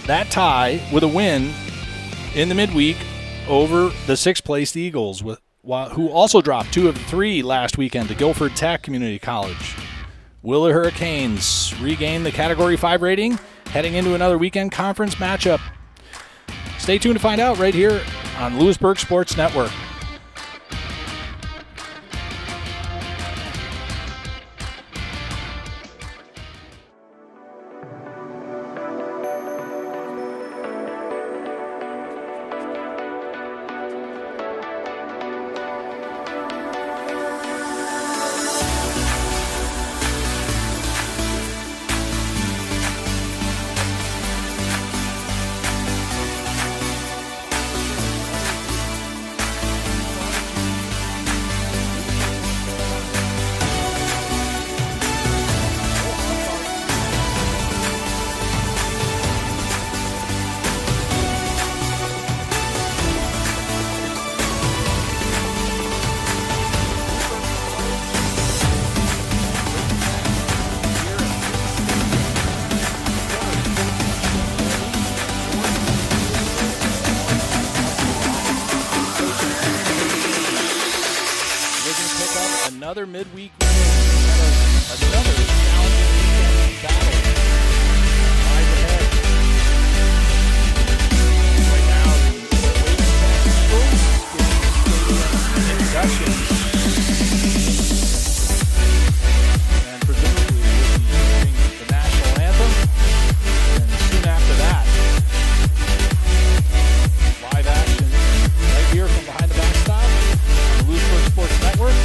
that tie with a win in the midweek over the 6th-placed Eagles, who also dropped 2 of 3 last weekend to Guilford Tech Community College. Will the Hurricanes regain the Category 5 rating heading into another weekend conference matchup? Stay tuned to find out right here on Louisburg Sports Network. Another midweek win. Another challenging weekend battle. Lies ahead. Right now, the Eagles getting introduction. And presumably we'll be hearing the national anthem. And soon after that, live action right here from behind the backstop on the Louisburg Sports Network.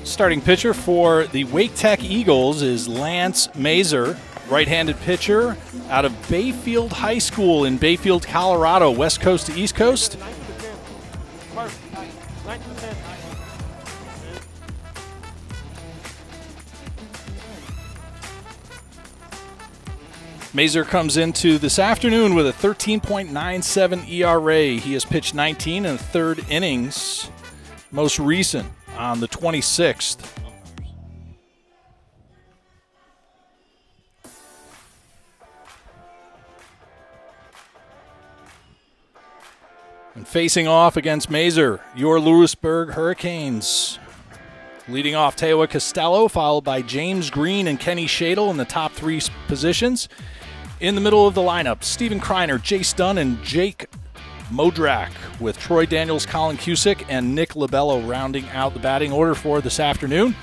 Starting pitcher for the Wake Tech Eagles is Lance Mazer, right-handed pitcher out of Bayfield High School in Bayfield, Colorado, west coast to east coast. Mazer comes into this afternoon with a 13.97 ERA. He has pitched 19 in the third innings, most recent on the 26th. And facing off against Mazer, your Louisburg Hurricanes. Leading off Tewa Costello, followed by James Green and Kenny Shadle in the top three positions. In the middle of the lineup, Stephen Kreiner, Jace Dunn, and Jake Modrak, with Troy Daniels, Colin Cusick, and Nick Labello rounding out the batting order for this afternoon.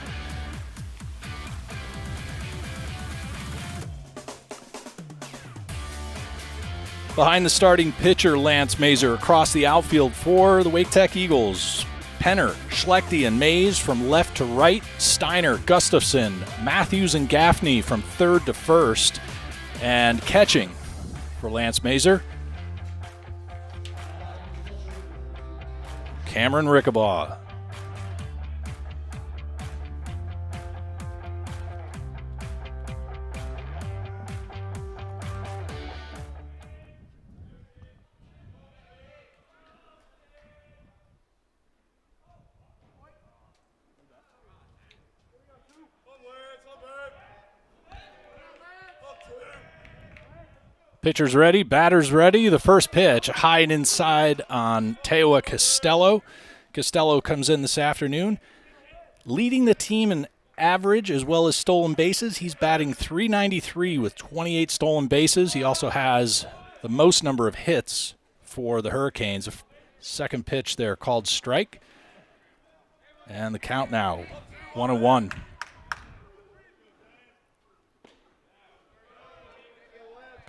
Behind the starting pitcher, Lance Mazer, across the outfield for the Wake Tech Eagles. Penner, Schlechte, and Mays from left to right. Steiner, Gustafson, Matthews, and Gaffney from third to first. And catching for Lance Mazer, Cameron Rickabaugh. Pitcher's ready, batter's ready. The first pitch, high and inside on Tewa Costello. Costello comes in this afternoon, leading the team in average as well as stolen bases. He's batting .393 with 28 stolen bases. He also has the most number of hits for the Hurricanes. Second pitch there called strike. And the count now, 1-1.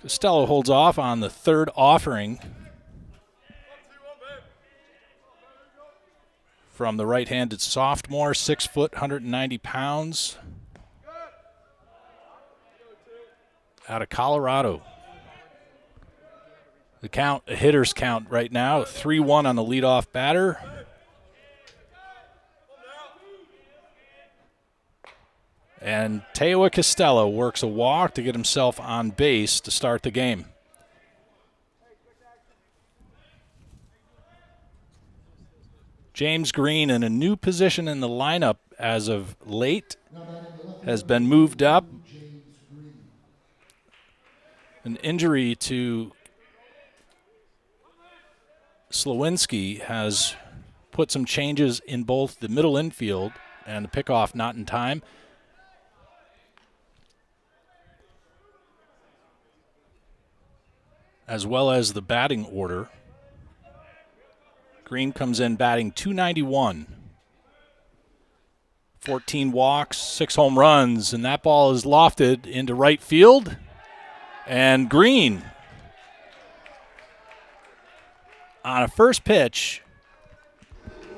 Costello holds off on the third offering from the right-handed sophomore, 6 foot, 190 pounds, out of Colorado. The count, a hitter's count right now, 3-1 on the leadoff batter. And Tewa Costello works a walk to get himself on base to start the game. James Green, in a new position in the lineup as of late, has been moved up. An injury to Slowinski has put some changes in both the middle infield and the pickoff not in time. As well as the batting order. Green comes in batting .291. 14 walks, 6 home runs, and that ball is lofted into right field. And Green, on a first pitch,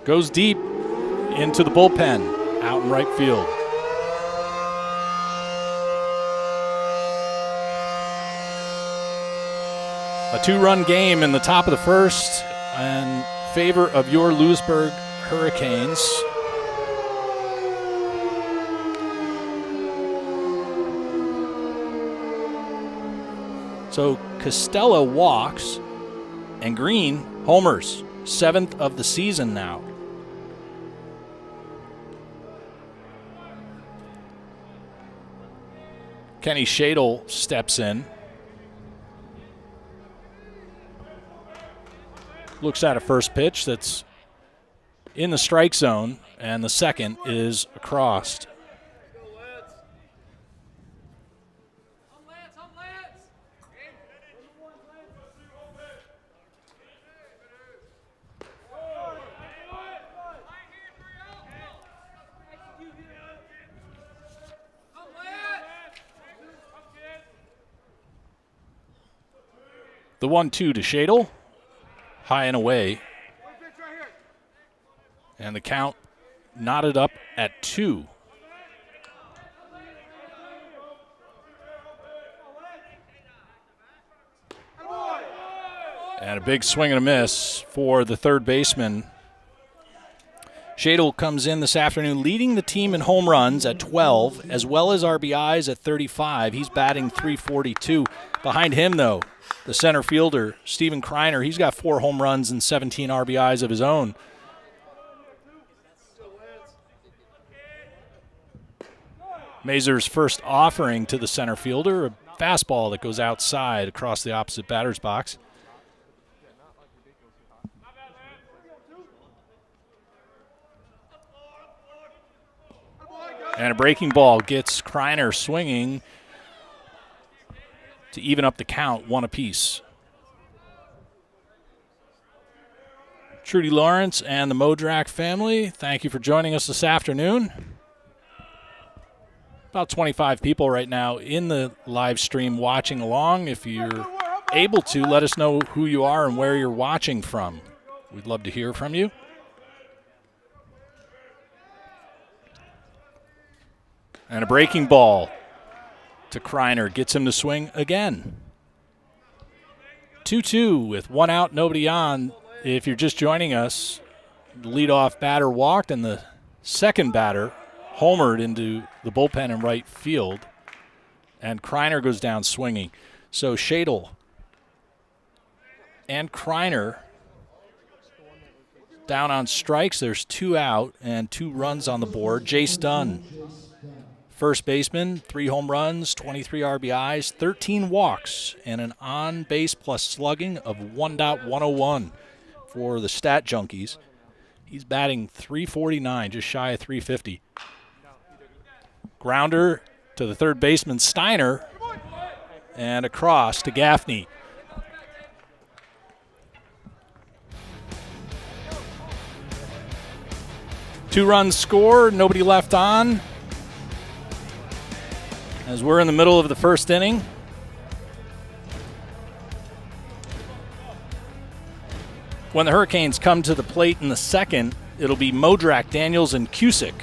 goes deep into the bullpen out in right field. A 2-run game in the top of the first in favor of your Louisburg Hurricanes. So Costello walks and Green homers, 7th of the season now. Kenny Shadle steps in. Looks at a first pitch that's in the strike zone, and the second is across. The 1-2 to Shadle. High and away. And the count knotted up at 2. And a big swing and a miss for the third baseman. Shadle comes in this afternoon leading the team in home runs at 12, as well as RBIs at 35. He's batting .342. Behind him, though, the center fielder, Steven Kreiner, he's got 4 home runs and 17 RBIs of his own. Mazur's first offering to the center fielder, a fastball that goes outside across the opposite batter's box. And a breaking ball gets Kreiner swinging to even up the count, 1 apiece. Trudy Lawrence and the Modrak family, thank you for joining us this afternoon. About 25 people right now in the live stream watching along. If you're able to, let us know who you are and where you're watching from. We'd love to hear from you. And a breaking ball to Kreiner. Gets him to swing again. 2-2 with 1 out, nobody on. If you're just joining us, the leadoff batter walked and the second batter homered into the bullpen in right field. And Kreiner goes down swinging. So Shadle and Kreiner down on strikes. There's 2 out and 2 runs on the board. Jace Dunn, first baseman, 3 home runs, 23 RBIs, 13 walks, and an on-base plus slugging of 1.101 for the stat junkies. He's batting .349, just shy of .350. Grounder to the third baseman, Steiner, and across to Gaffney. Two runs scored, nobody left on. As we're in the middle of the first inning. When the Hurricanes come to the plate in the second, it'll be Modrak, Daniels, and Cusick.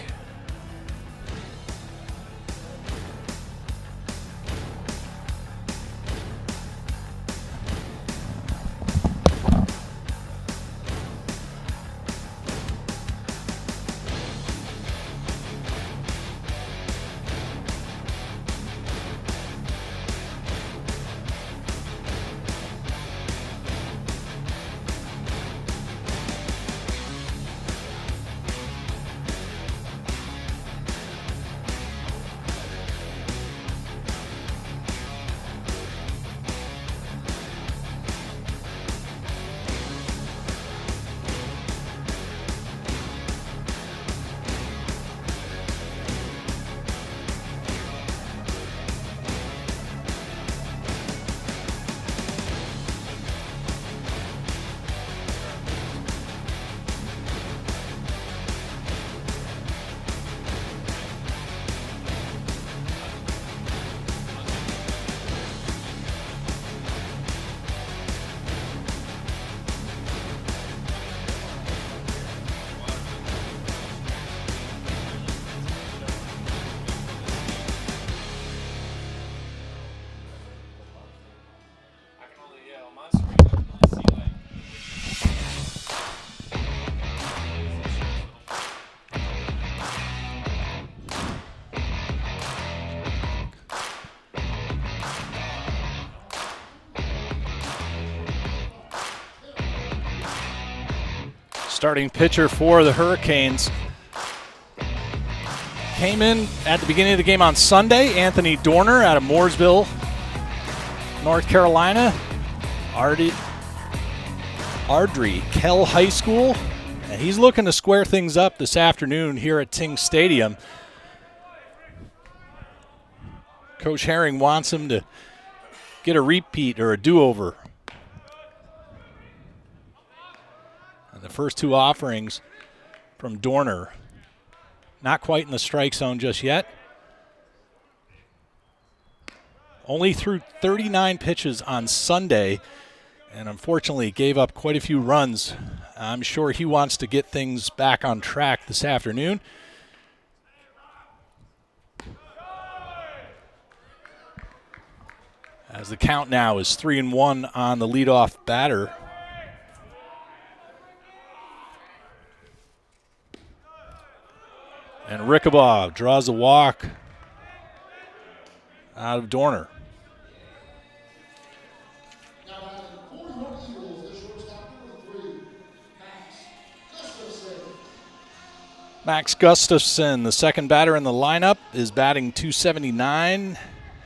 Starting pitcher for the Hurricanes came in at the beginning of the game on Sunday. Anthony Dorner out of Mooresville, North Carolina. Ardrey Kell High School. And he's looking to square things up this afternoon here at Ting Stadium. Coach Herring wants him to get a repeat or a do-over. The first 2 offerings from Dorner. Not quite in the strike zone just yet. Only threw 39 pitches on Sunday and unfortunately gave up quite a few runs. I'm sure he wants to get things back on track this afternoon. As the count now is 3-1 on the leadoff batter. And Rickabaugh draws a walk out of Dorner. Max Gustafson, the second batter in the lineup, is batting .279,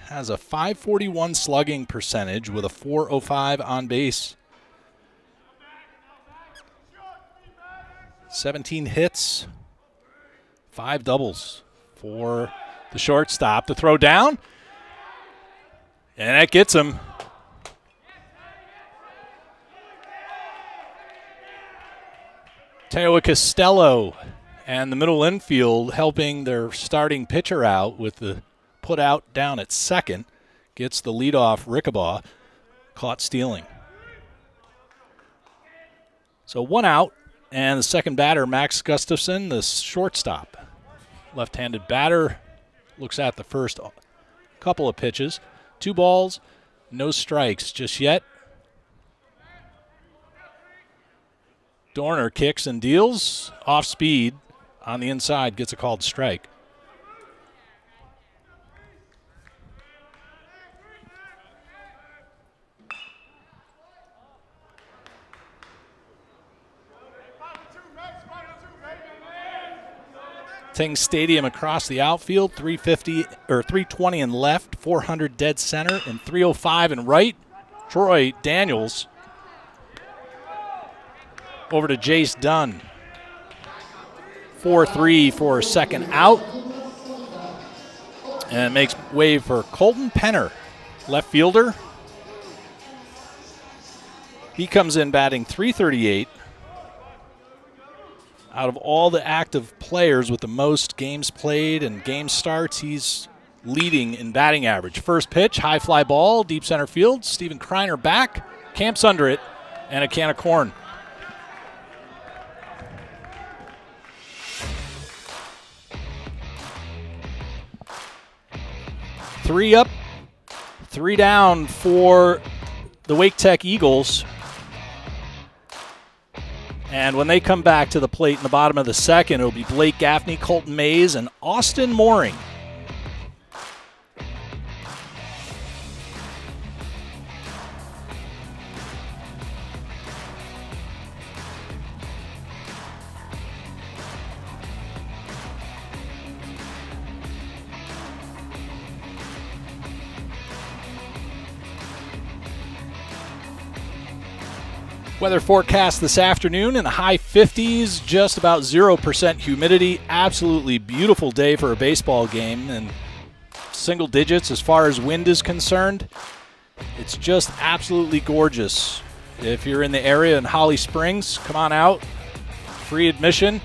has a .541 slugging percentage with a .405 on base. 17 hits, 5 doubles for the shortstop. The throw down, and that gets him. Teo Costello and the middle infield helping their starting pitcher out with the put out down at second. Gets the leadoff Rickabaugh caught stealing. So 1 out, and the second batter, Max Gustafson, the shortstop. Left-handed batter looks at the first couple of pitches. 2 balls, no strikes just yet. Dorner kicks and deals off speed on the inside, gets a called strike. Ting Stadium across the outfield, 320 in left, 400 dead center, and 305 in right. Troy Daniels over to Jace Dunn. 4-3 for a second out. And makes way for Colton Penner, left fielder. He comes in batting .338. Out of all the active players with the most games played and game starts, he's leading in batting average. First pitch, high fly ball, deep center field. Steven Kreiner back, camps under it, and a can of corn. Three up, 3 down for the Wake Tech Eagles. And when they come back to the plate in the bottom of the second, it'll be Blake Gaffney, Colton Mays, and Austin Mooring. Weather forecast this afternoon in the high 50s, just about 0% humidity. Absolutely beautiful day for a baseball game, and single digits as far as wind is concerned. It's just absolutely gorgeous. If you're in the area in Holly Springs, come on out. Free admission.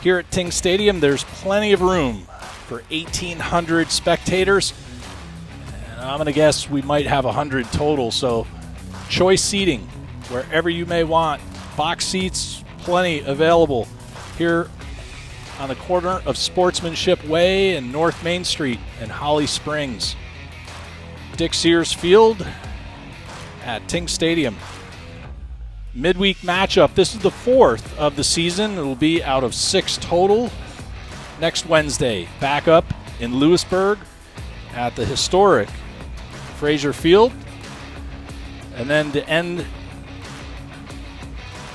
Here at Ting Stadium, there's plenty of room for 1,800 spectators. And I'm going to guess we might have 100 total, so choice seating wherever you may want. Box seats, plenty available here on the corner of Sportsmanship Way and North Main Street in Holly Springs. Dick Sears Field at Ting Stadium. Midweek matchup. This is the 4th of the season. It will be out of 6 total. Next Wednesday, back up in Louisburg at the historic Fraser Field. And then to end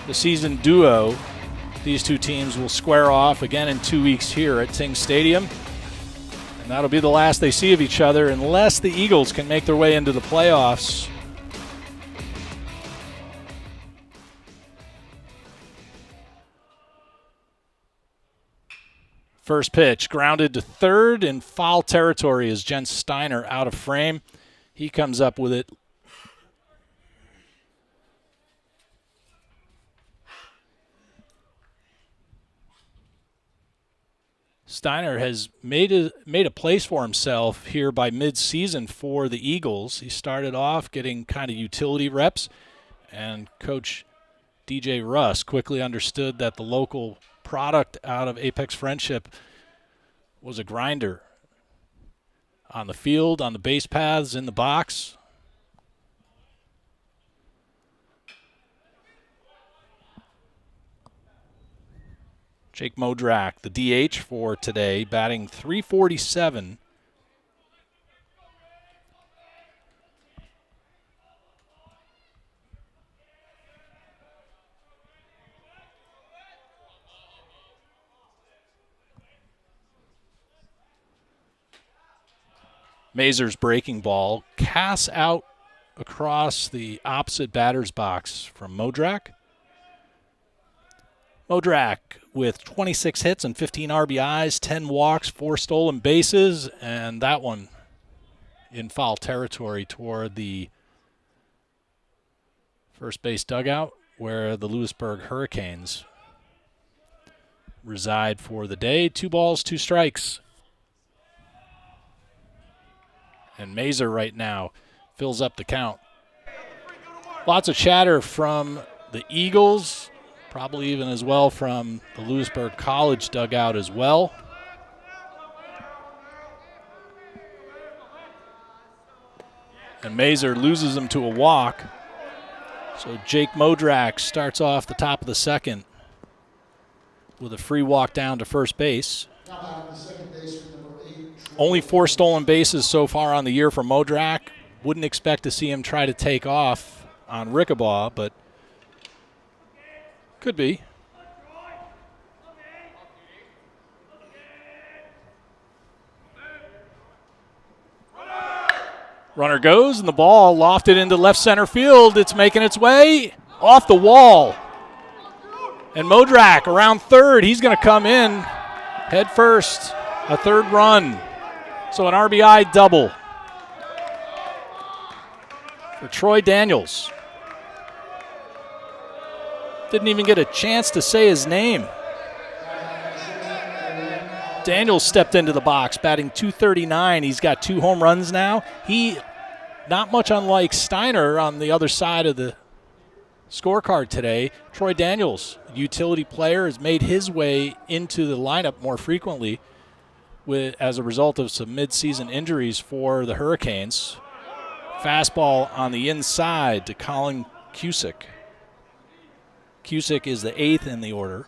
the season duo, these two teams will square off again in 2 weeks here at Ting Stadium. And that'll be the last they see of each other unless the Eagles can make their way into the playoffs. First pitch, grounded to third in foul territory as Jen Steiner out of frame. He comes up with it. Steiner has made a place for himself here by mid-season for the Eagles. He started off getting kind of utility reps, and Coach DJ Russ quickly understood that the local product out of Apex Friendship was a grinder on the field, on the base paths, in the box. Jake Modrak, the DH for today, batting .347. Mazur's breaking ball casts out across the opposite batter's box from Modrak. Modrak with 26 hits and 15 RBIs, 10 walks, 4 stolen bases, and that one in foul territory toward the first base dugout where the Louisburg Hurricanes reside for the day. 2 balls, 2 strikes. And Mazur right now fills up the count. Lots of chatter from the Eagles, probably even as well from the Louisburg College dugout as well. And Mazur loses him to a walk. So Jake Modrak starts off the top of the second with a free walk down to first base. Only 4 stolen bases so far on the year for Modrak. Wouldn't expect to see him try to take off on Rickabaugh, but could be. Runner goes, and the ball lofted into left center field. It's making its way off the wall. And Modrak around third. He's going to come in head first, a third run. So an RBI double for Troy Daniels. Didn't even get a chance to say his name. Daniels stepped into the box, batting .239. He's got 2 home runs now. He, not much unlike Steiner on the other side of the scorecard today. Troy Daniels, utility player, has made his way into the lineup more frequently as a result of some midseason injuries for the Hurricanes. Fastball on the inside to Colin Cusick. Cusick is the 8th in the order.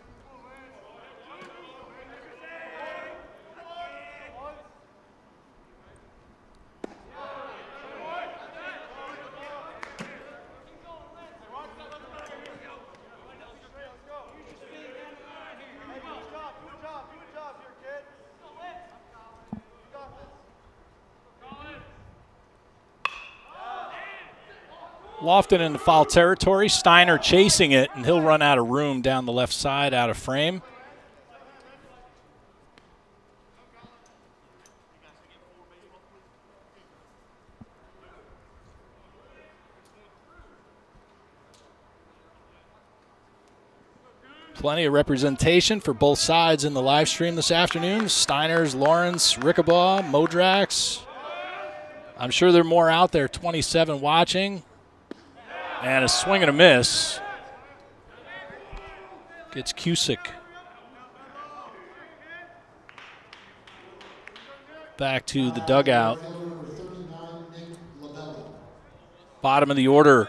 Lofted into foul territory. Steiner chasing it, and he'll run out of room down the left side, out of frame. Plenty of representation for both sides in the live stream this afternoon. Steiners, Lawrence, Rickabaugh, Modrax. I'm sure there are more out there, 27 watching. And a swing and a miss. Gets Cusick back to the dugout. Bottom of the order.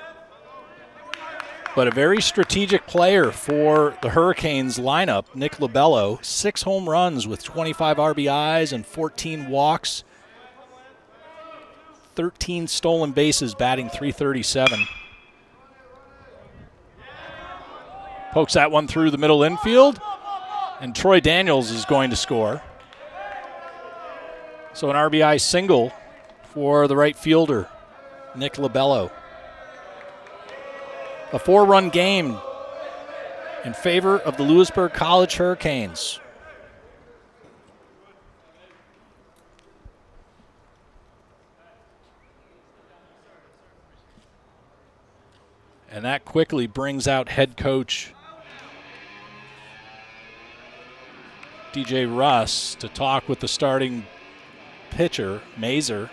But a very strategic player for the Hurricanes lineup, Nick Lobello. 6 home runs with 25 RBIs and 14 walks. 13 stolen bases, batting .337. Pokes that one through the middle infield, and Troy Daniels is going to score. So an RBI single for the right fielder, Nick Lobello. A 4-run game in favor of the Louisburg College Hurricanes. And that quickly brings out head coach DJ Russ to talk with the starting pitcher, Mazur.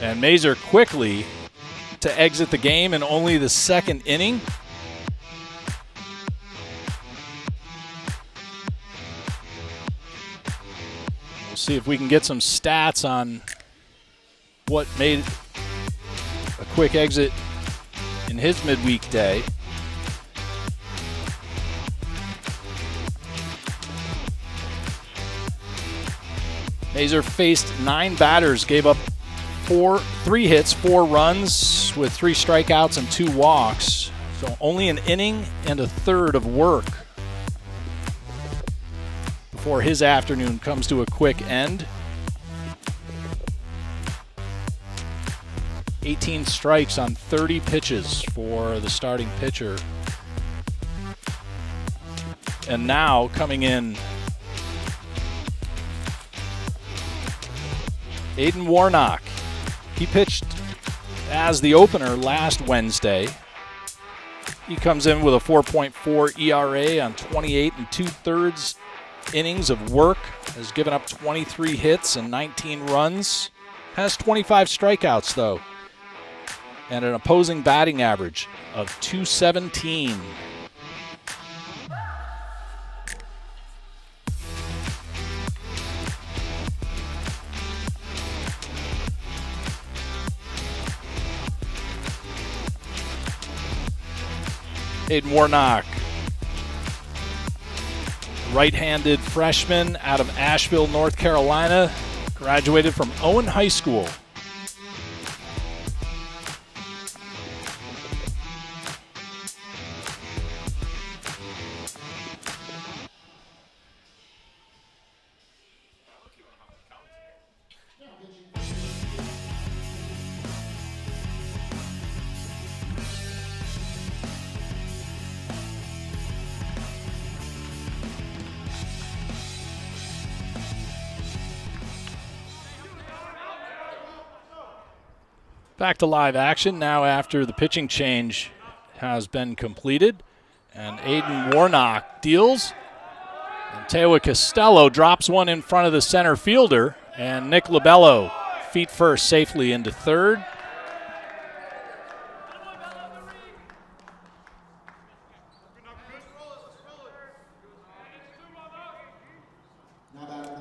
And Mazur quickly to exit the game in only the 2nd inning. We'll see if we can get some stats on what made a quick exit in his midweek day. Mazur faced 9 batters, gave up 3 hits, 4 runs with 3 strikeouts and 2 walks. So only an inning and a third of work before his afternoon comes to a quick end. 18 strikes on 30 pitches for the starting pitcher. And now coming in, Aiden Warnock. He pitched as the opener last Wednesday. He comes in with a 4.4 ERA on 28 2/3 innings of work, has given up 23 hits and 19 runs, has 25 strikeouts though, and an opposing batting average of .217. Aiden Warnock, right-handed freshman out of Asheville, North Carolina, graduated from Owen High School. Back to live action now after the pitching change has been completed. And Aiden Warnock deals. And Tewa Costello drops one in front of the center fielder. And Nick Labello feet first safely into third.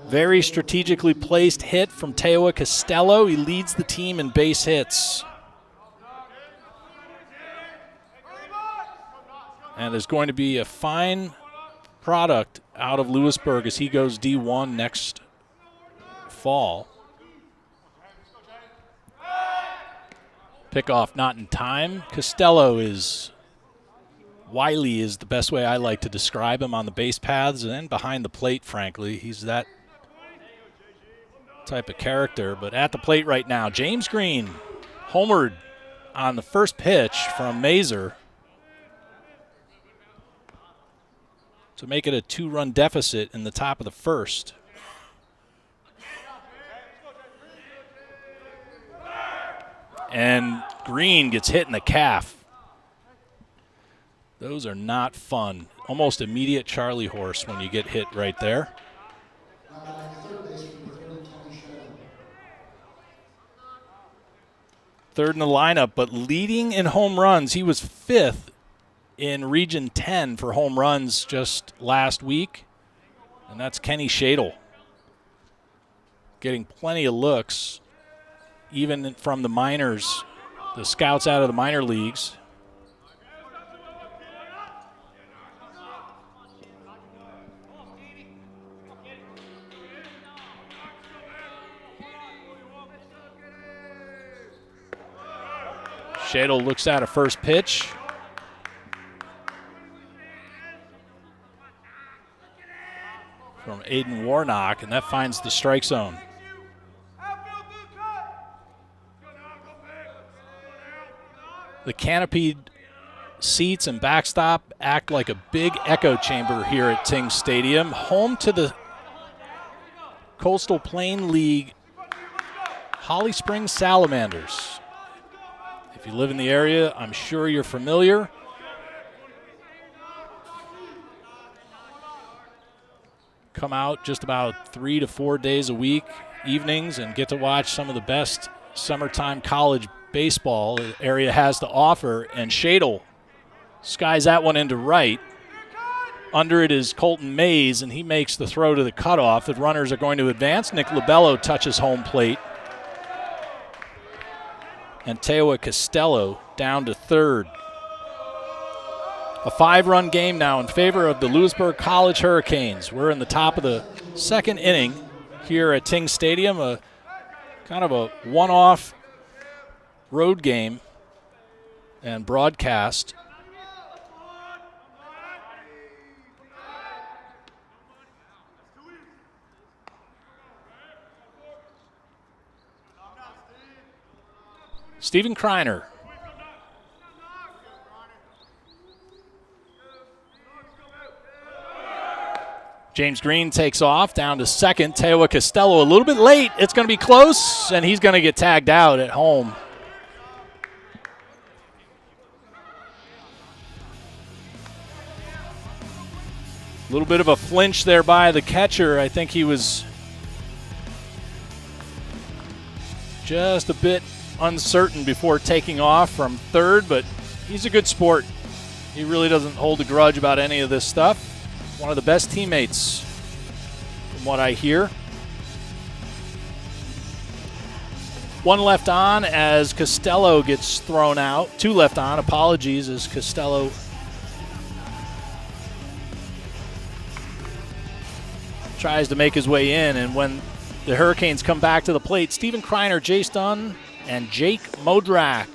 Very strategically placed hit from Tewa Costello. He leads the team in base hits. And there's going to be a fine product out of Louisburg as he goes D1 next fall. Pickoff not in time. Costello is wily is the best way I like to describe him on the base paths and behind the plate, frankly. He's that type of character, but at the plate right now, James Green homered on the first pitch from Mazer to make it a 2-run deficit in the top of the first. And Green gets hit in the calf. Those are not fun. Almost immediate Charlie horse when you get hit right there. Third in the lineup, but leading in home runs. He was 5th in Region 10 for home runs just last week, and that's Kenny Shadle. Getting plenty of looks, even from the minors, the scouts out of the minor leagues. Shadle looks at a first pitch. From Aiden Warnock, and that finds the strike zone. The canopied seats and backstop act like a big echo chamber here at Ting Stadium, home to the Coastal Plain League Holly Springs Salamanders. If you live in the area, I'm sure you're familiar. Come out just about 3 to 4 days a week, evenings, and get to watch some of the best summertime college baseball the area has to offer. And Shadle skies that one into right. Under it is Colton Mays, and he makes the throw to the cutoff. The runners are going to advance. Nick Labello touches home plate. And Tewa Costello down to third. A 5-run game now in favor of the Louisburg College Hurricanes. We're in the top of the second inning here at Ting Stadium. A kind of a one-off road game and broadcast. Stephen Kreiner. James Green takes off down to second. Tewa Costello a little bit late. It's going to be close, and he's going to get tagged out at home. A little bit of a flinch there by the catcher. I think he was just a bit uncertain before taking off from third, but he's a good sport. He really doesn't hold a grudge about any of this stuff. One of the best teammates, from what I hear. One left on as Costello gets thrown out. Two left on, apologies, as Costello tries to make his way in. And when the Hurricanes come back to the plate, Stephen Kreiner, Jace Dunn, and Jake Modrak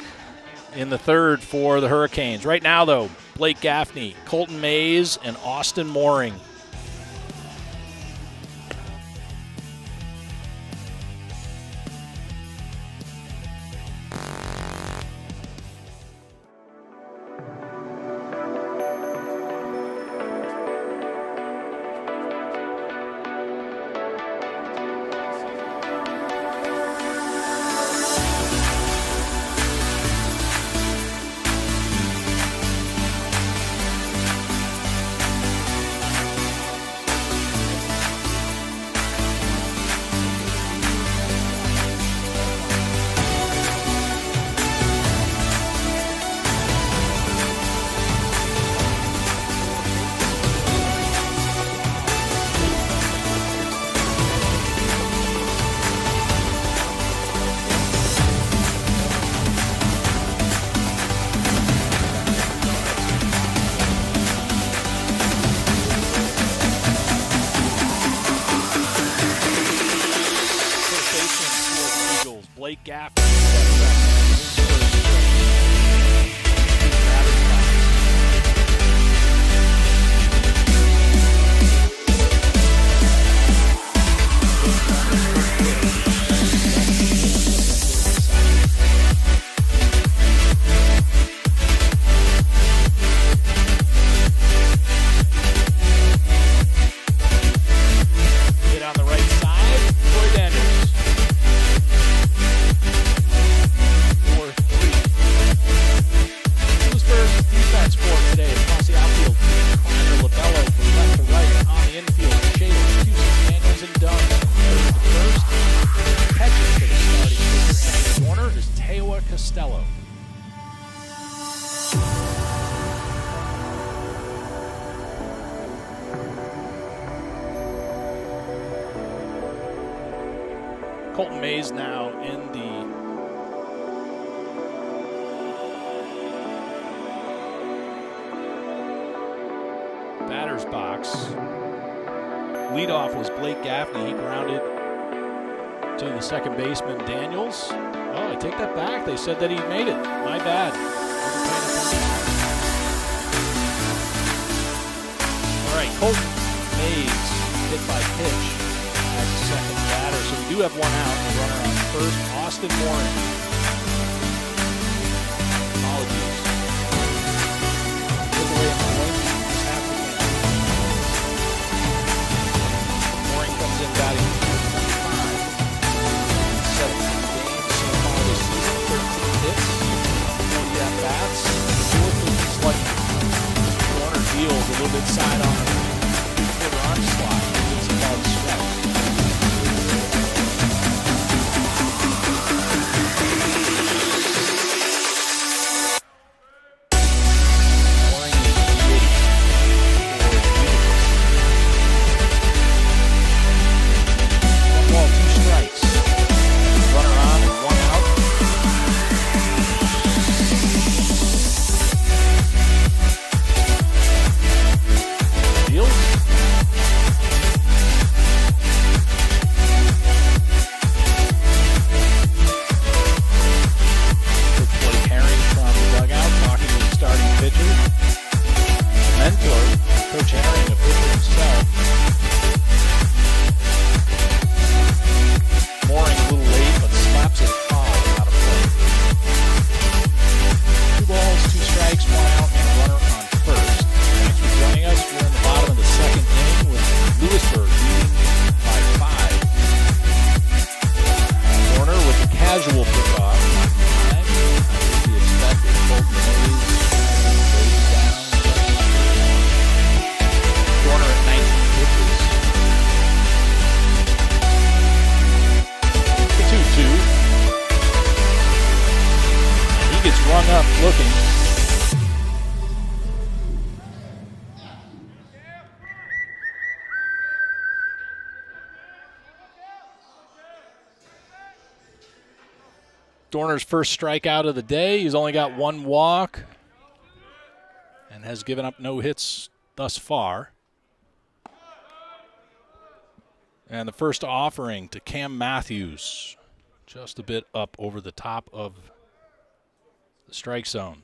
in the third for the Hurricanes. Right now, though, Blake Gaffney, Colton Mays, and Austin Mooring. Blake Gaffney steps up. Hit on the right side, Troy Daniels. 4-3. Louisburg defense for today across the outfield. Connor Labello from left to right on the infield. Shadle, Houston, Daniels, and Dunn. The first catches for the starting pitcher in the corner is Tewa Costello. Colton Mays now in the batter's box. Leadoff was Blake Gaffney. He grounded to the second baseman, Daniels. Oh, I take that back. They said that he made it. My bad. All right, Colton Mays hit by pitch as the second batter. So we do have one out. The runner on first, Austin Mooring. Apologies. Took away from Wayne. Mooring comes in batting 25. 17 games so far this season, 13 hits, 40 at-bats, 4 pitches like corner field, a little bit side on the three-quarter arm slot. It's about strike. Coach Herring, a pitcher himself. Mooring a little late, but slaps it foul out of play. 2 balls, 2 strikes, 1 out, and a runner on first. Thanks for joining us. We're in the bottom of the 2nd inning with Louisburg leading by 5. Corner with the casual pickoff. We expected Colton Mays lays down. Corner at 19 pitches. The 2-2. He gets rung up looking. Dorner's first strikeout of the day. He's only got 1 walk and has given up no hits thus far. And the first offering to Cam Matthews, just a bit up over the top of the strike zone.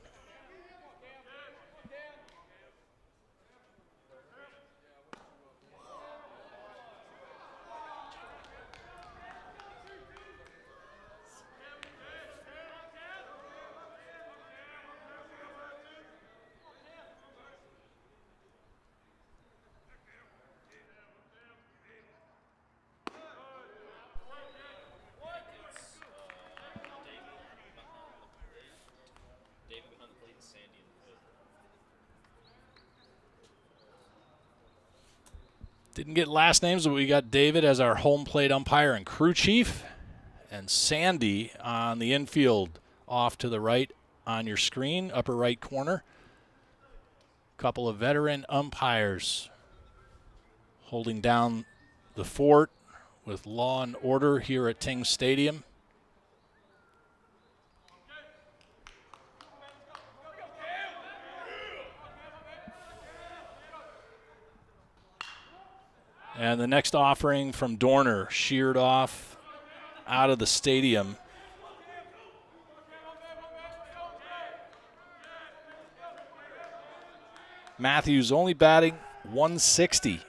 Didn't get last names, but we got David as our home plate umpire and crew chief, and Sandy on the infield off to the right on your screen, upper right corner. Couple of veteran umpires holding down the fort with law and order here at Ting Stadium. And the next offering from Dorner, sheared off out of the stadium. Matthews only batting .160.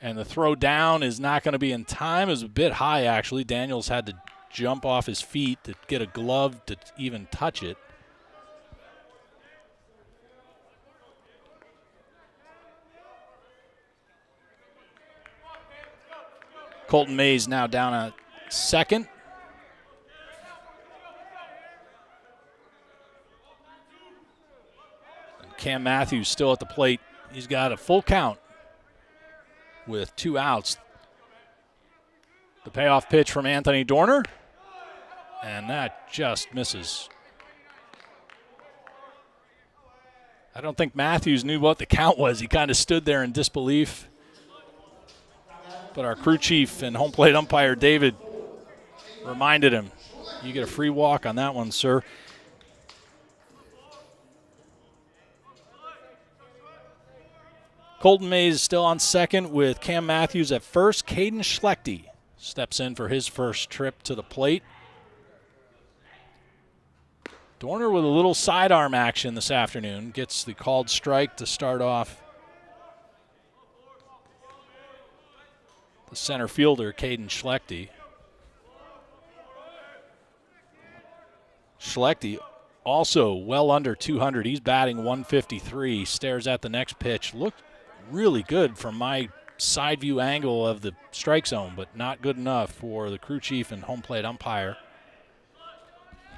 And the throw down is not going to be in time. It was a bit high, actually. Daniels had to jump off his feet to get a glove to even touch it. Colton Mays now down at second. And Cam Matthews still at the plate. He's got a full count with 2 outs. The payoff pitch from Anthony Dorner, and that just misses. I don't think Matthews knew what the count was. He kind of stood there in disbelief. But our crew chief and home plate umpire, David, reminded him, you get a free walk on that one, sir. Colton Mays still on second with Cam Matthews at first. Caden Schlechte steps in for his first trip to the plate. Dorner with a little sidearm action this afternoon. Gets the called strike to start off the center fielder, Caden Schlechte. Schlechte also well under 200. He's batting .153. Stares at the next pitch. Looked really good from my side view angle of the strike zone, but not good enough for the crew chief and home plate umpire.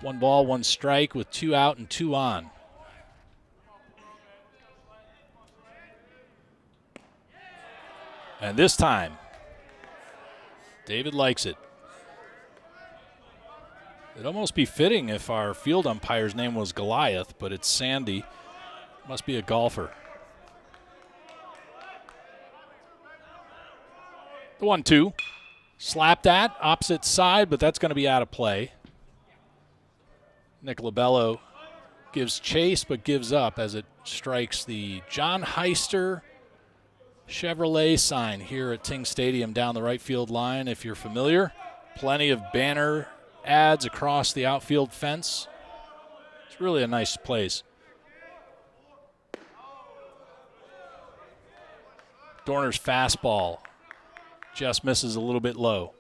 1 ball, 1 strike with 2 out and 2 on. And this time, David likes it. It'd almost be fitting if our field umpire's name was Goliath, but it's Sandy. Must be a golfer. The 1-2. Slapped at, opposite side, but that's going to be out of play. Nick Labello gives chase, but gives up as it strikes the John Heister Chevrolet sign here at Ting Stadium down the right field line. If you're familiar, plenty of banner ads across the outfield fence. It's really a nice place. Dorner's fastball just misses a little bit low.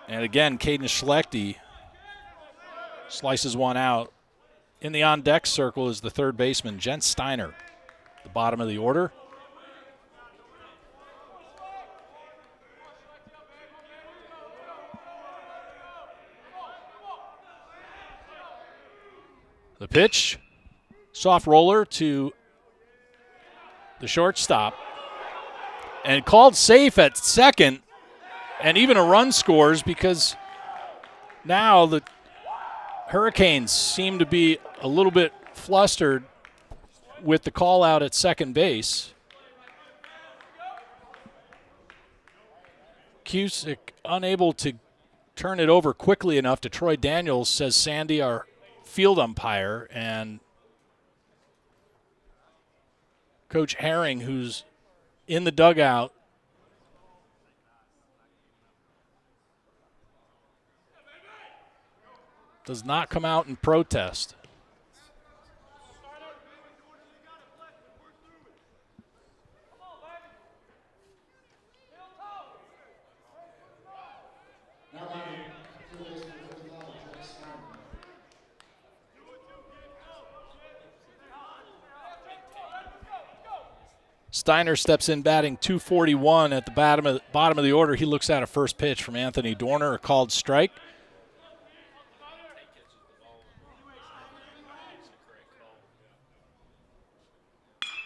And again, Caden Schlechte slices one out. In the on-deck circle is the third baseman, Jen Steiner, the bottom of the order. The pitch, soft roller to the shortstop, and called safe at second, and even a run scores because now the Hurricanes seem to be a little bit flustered with the call out at second base. Cusick unable to turn it over quickly enough to Troy Daniels, says Sandy, our field umpire, and Coach Herring, who's in the dugout, does not come out and protest. Steiner steps in batting .241 at the bottom of the order. He looks at a first pitch from Anthony Dorner, a called strike.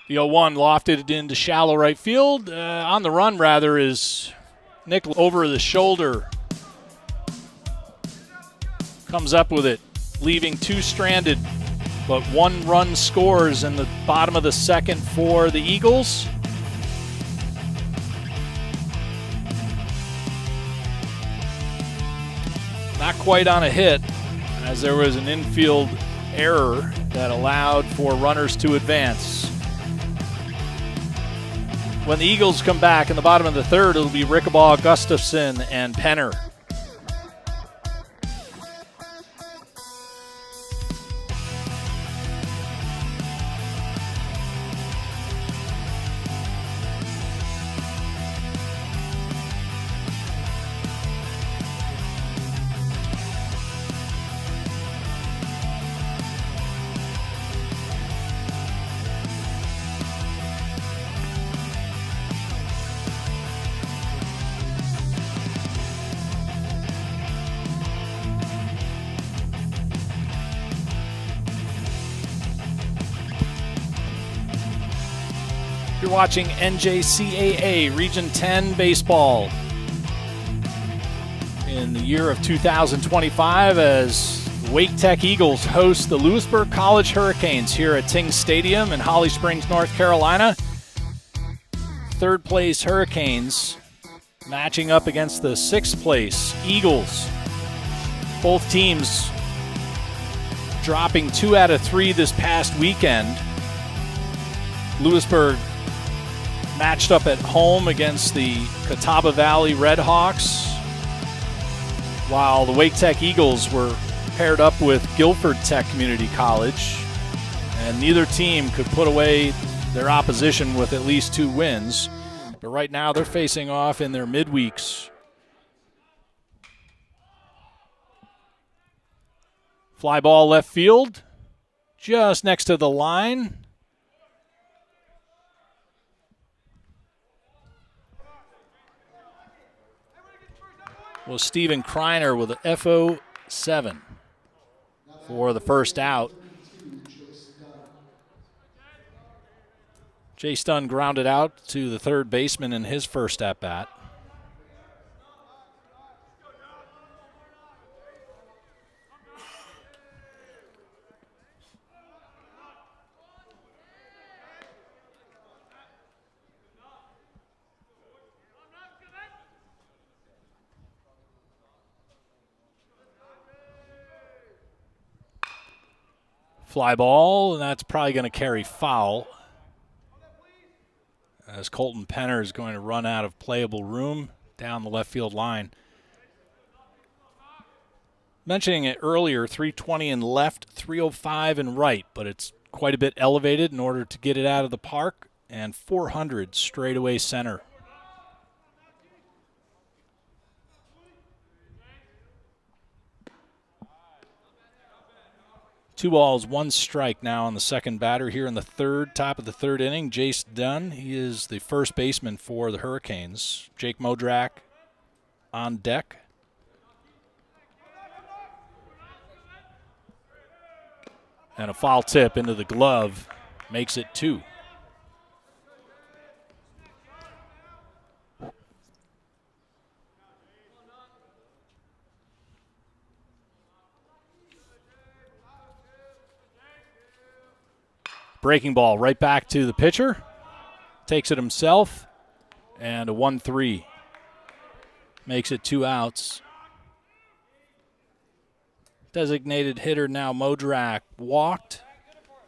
The 0-1 lofted into shallow right field. On the run, rather, is Nick over the shoulder. Comes up with it, leaving two stranded. But one run scores in the bottom of the second for the Eagles. Not quite on a hit, as there was an infield error that allowed for runners to advance. When the Eagles come back in the bottom of the third, it'll be Rickabaugh, Gustafson, and Penner. You're watching NJCAA Region 10 baseball in the year of 2025 as Wake Tech Eagles host the Louisburg College Hurricanes here at Ting Stadium in Holly Springs, North Carolina. Third place Hurricanes matching up against the sixth place Eagles. Both teams dropping 2 out of 3 this past weekend. Louisburg matched up at home against the Catawba Valley Redhawks, while the Wake Tech Eagles were paired up with Guilford Tech Community College, and neither team could put away their opposition with at least 2 wins. But right now they're facing off in their midweeks. Fly ball left field, just next to the line. Was Steven Kreiner with an FO7 for the first out. Jay Stun grounded out to the third baseman in his first at-bat. Fly ball, and that's probably going to carry foul. as Colton Penner is going to run out of playable room down the left field line. Mentioning it earlier, 320 in left, 305 in right, but it's quite a bit elevated in order to get it out of the park, and 400 straightaway center. Two balls, one strike now on the second batter here in the top of the third inning. Jace Dunn, he is the first baseman for the Hurricanes. Jake Modrak on deck. And a foul tip into the glove makes it 2. Breaking ball right back to the pitcher. Takes it himself. And a 1-3. Makes it 2 outs. Designated hitter now, Modrak, walked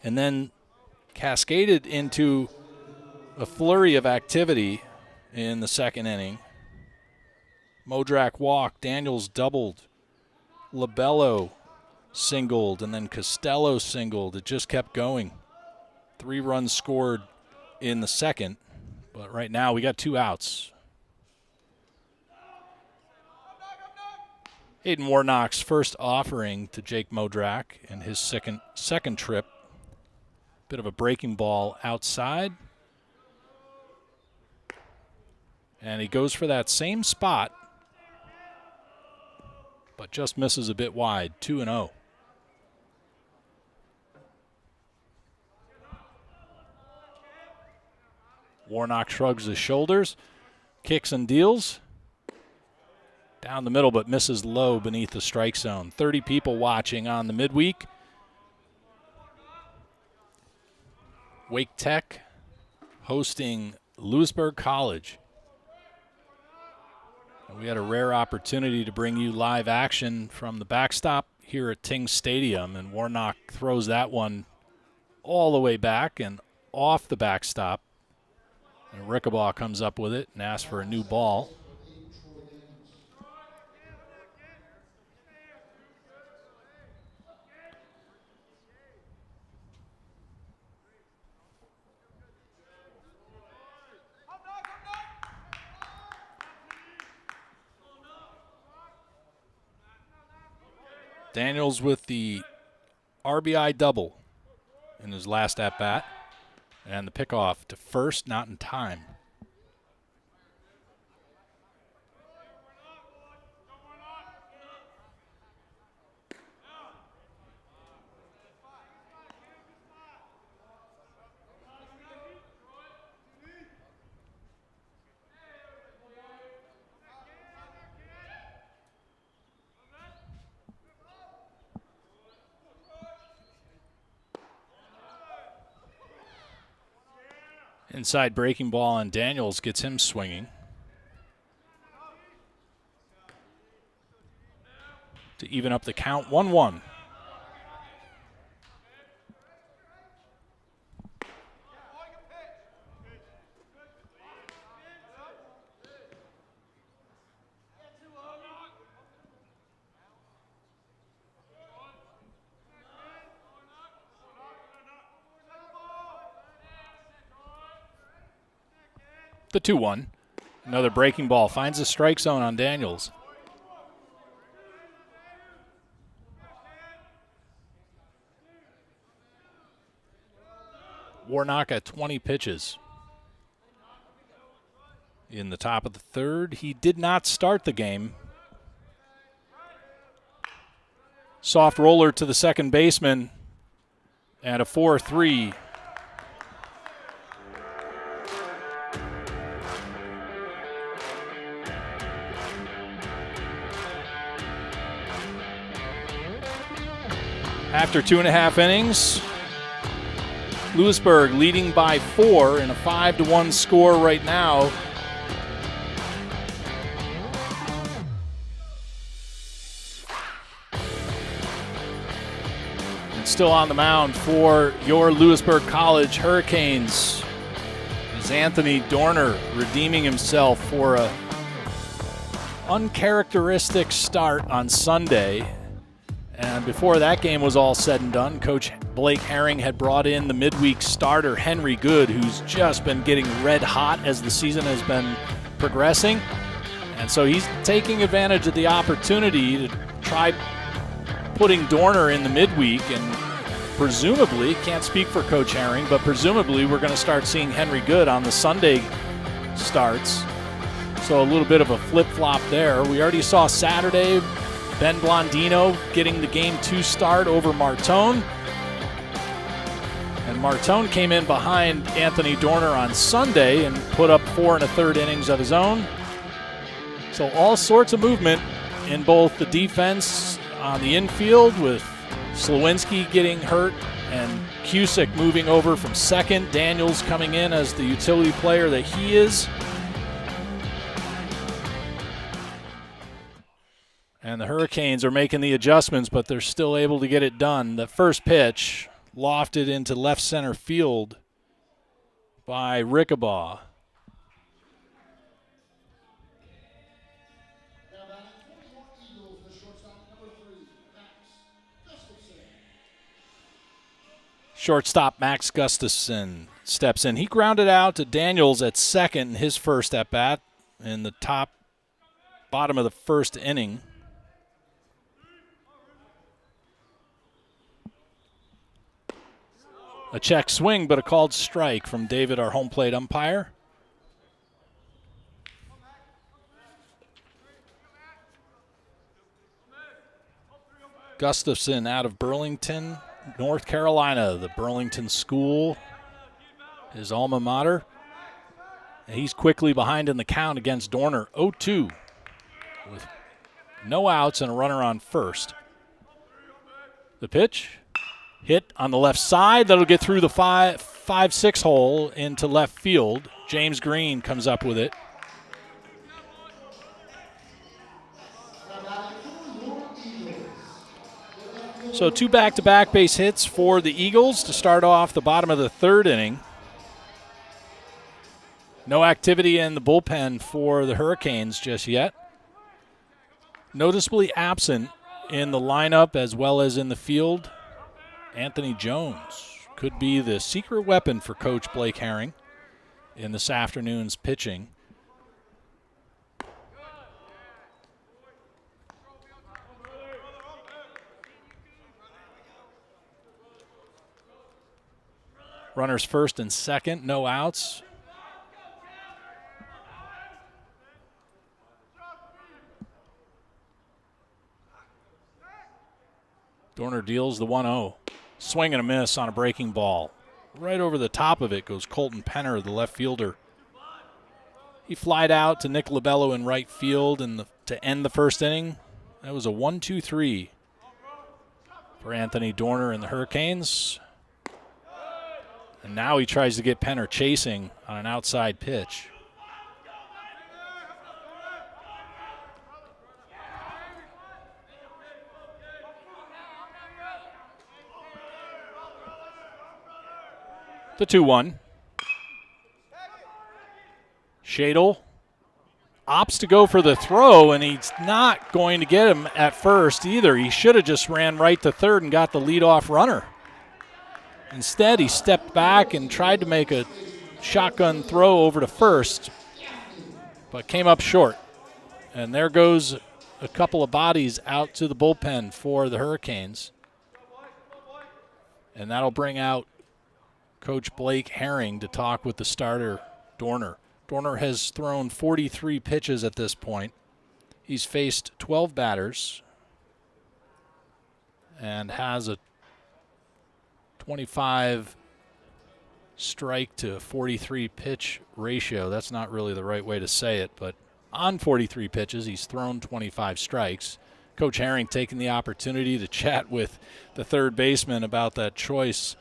and then cascaded into a flurry of activity in the second inning. Modrak walked, Daniels doubled, Labello singled, and then Costello singled. It just kept going. 3 runs scored in the second, but right now we got 2 outs. Hayden Warnock's first offering to Jake Modrak in his second trip. Bit of a breaking ball outside. And he goes for that same spot, but just misses a bit wide, 2-0. Warnock shrugs his shoulders, kicks and deals. Down the middle, but misses low beneath the strike zone. 30 people watching on the midweek. Wake Tech hosting Louisburg College. And we had a rare opportunity to bring you live action from the backstop here at Ting Stadium, and Warnock throws that one all the way back and off the backstop. And Rickabaugh comes up with it and asks for a new ball. Daniels with the RBI double in his last at-bat. And the pickoff to first, not in time. Inside breaking ball on Daniels gets him swinging. To even up the count, 1-1. The 2-1. Another breaking ball. Finds the strike zone on Daniels. Warnock at 20 pitches. In the top of the third, he did not start the game. Soft roller to the second baseman. And a 4-3. After 2.5 innings, Louisburg leading by 4 in a 5-1 score right now. And still on the mound for your Louisburg College Hurricanes is as Anthony Dorner redeeming himself for a uncharacteristic start on Sunday. And before that game was all said and done, Coach Blake Herring had brought in the midweek starter Henry Good, who's just been getting red hot as the season has been progressing. And so he's taking advantage of the opportunity to try putting Dorner in the midweek, and presumably, can't speak for Coach Herring, but presumably we're going to start seeing Henry Good on the Sunday starts. So a little bit of a flip-flop there. We already saw Saturday Ben Blondino getting the Game 2 start over Martone. And Martone came in behind Anthony Dorner on Sunday and put up 4 1/3 innings of his own. So all sorts of movement in both the defense on the infield, with Slawinski getting hurt and Cusick moving over from second. Daniels coming in as the utility player that he is. And the Hurricanes are making the adjustments, but they're still able to get it done. The first pitch lofted into left center field by Rickabaugh. Shortstop Max Gustafson steps in. He grounded out to Daniels at second in his first at-bat in the bottom of the first inning. A check swing, but a called strike from David, our home plate umpire. Gustafson out of Burlington, North Carolina, the Burlington School, his alma mater. And he's quickly behind in the count against Dorner, 0-2, with no outs and a runner on first. The pitch, hit on the left side. That'll get through the 5-6 hole into left field. James Green comes up with it. So 2 back-to-back base hits for the Eagles to start off the bottom of the third inning. No activity in the bullpen for the Hurricanes just yet. Noticeably absent in the lineup as well as in the field, Anthony Jones could be the secret weapon for Coach Blake Herring in this afternoon's pitching. Runners first and second, no outs. Dorner deals the 1-0. Swing and a miss on a breaking ball. Right over the top of it goes Colton Penner, the left fielder. He flied out to Nick Lobello in right field to end the first inning. That was a 1-2-3 for Anthony Dorner and the Hurricanes. And now he tries to get Penner chasing on an outside pitch. The 2-1. Shadle opts to go for the throw, and he's not going to get him at first either. He should have just ran right to third and got the leadoff runner. Instead, he stepped back and tried to make a shotgun throw over to first, but came up short. And there goes a couple of bodies out to the bullpen for the Hurricanes. And that'll bring out Coach Blake Herring to talk with the starter, Dorner. Dorner has thrown 43 pitches at this point. He's faced 12 batters and has a 25 strike to 43 pitch ratio. That's not really the right way to say it, but on 43 pitches, he's thrown 25 strikes. Coach Herring taking the opportunity to chat with the third baseman about that choice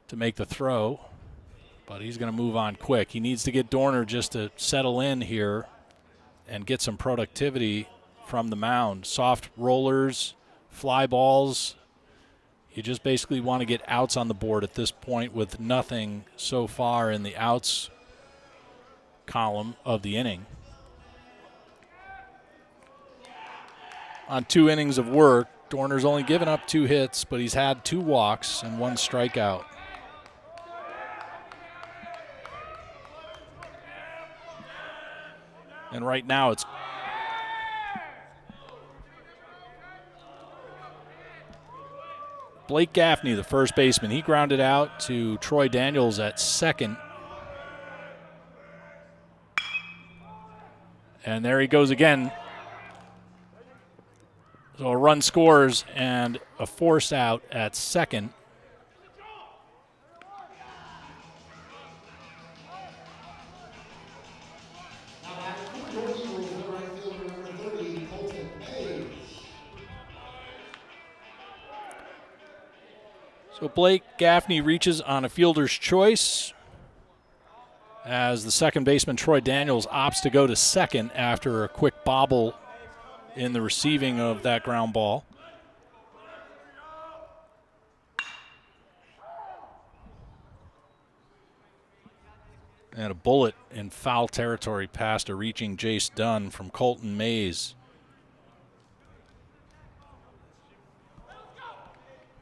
to make the throw, but he's going to move on quick. He needs to get Dorner just to settle in here and get some productivity from the mound. Soft rollers, fly balls You just basically want to get outs on the board at this point with nothing so far in the outs column of the inning. On 2 innings of work, Dorner's only given up 2 hits, but he's had 2 walks and 1 strikeout. And right now it's Blake Gaffney, the first baseman. He grounded out to Troy Daniels at second. And there he goes again. So a run scores and a force out at second. So Blake Gaffney reaches on a fielder's choice as the second baseman Troy Daniels opts to go to second after a quick bobble in the receiving of that ground ball. And a bullet in foul territory past a reaching Jace Dunn from Colton Mays.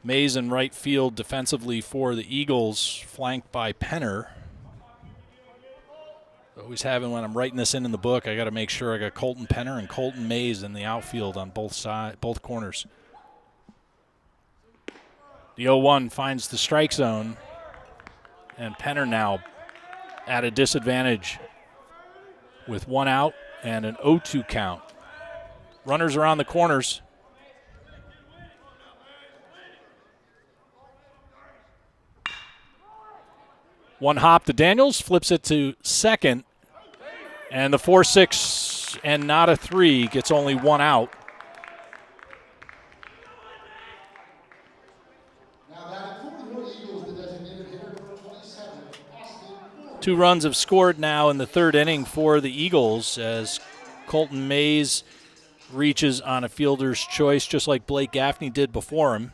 Mays in right field defensively for the Eagles, flanked by Penner. Always having, when I'm writing this in the book, I got to make sure I got Colton Penner and Colton Mays in the outfield on both corners. The 0-1 finds the strike zone, and Penner now at a disadvantage with 1 out and an 0-2 count. Runners around the corners. One hop to Daniels, flips it to second, and the 4-6 and not a 3 gets only 1 out. Two runs have scored now in the third inning for the Eagles as Colton Mays reaches on a fielder's choice just like Blake Gaffney did before him.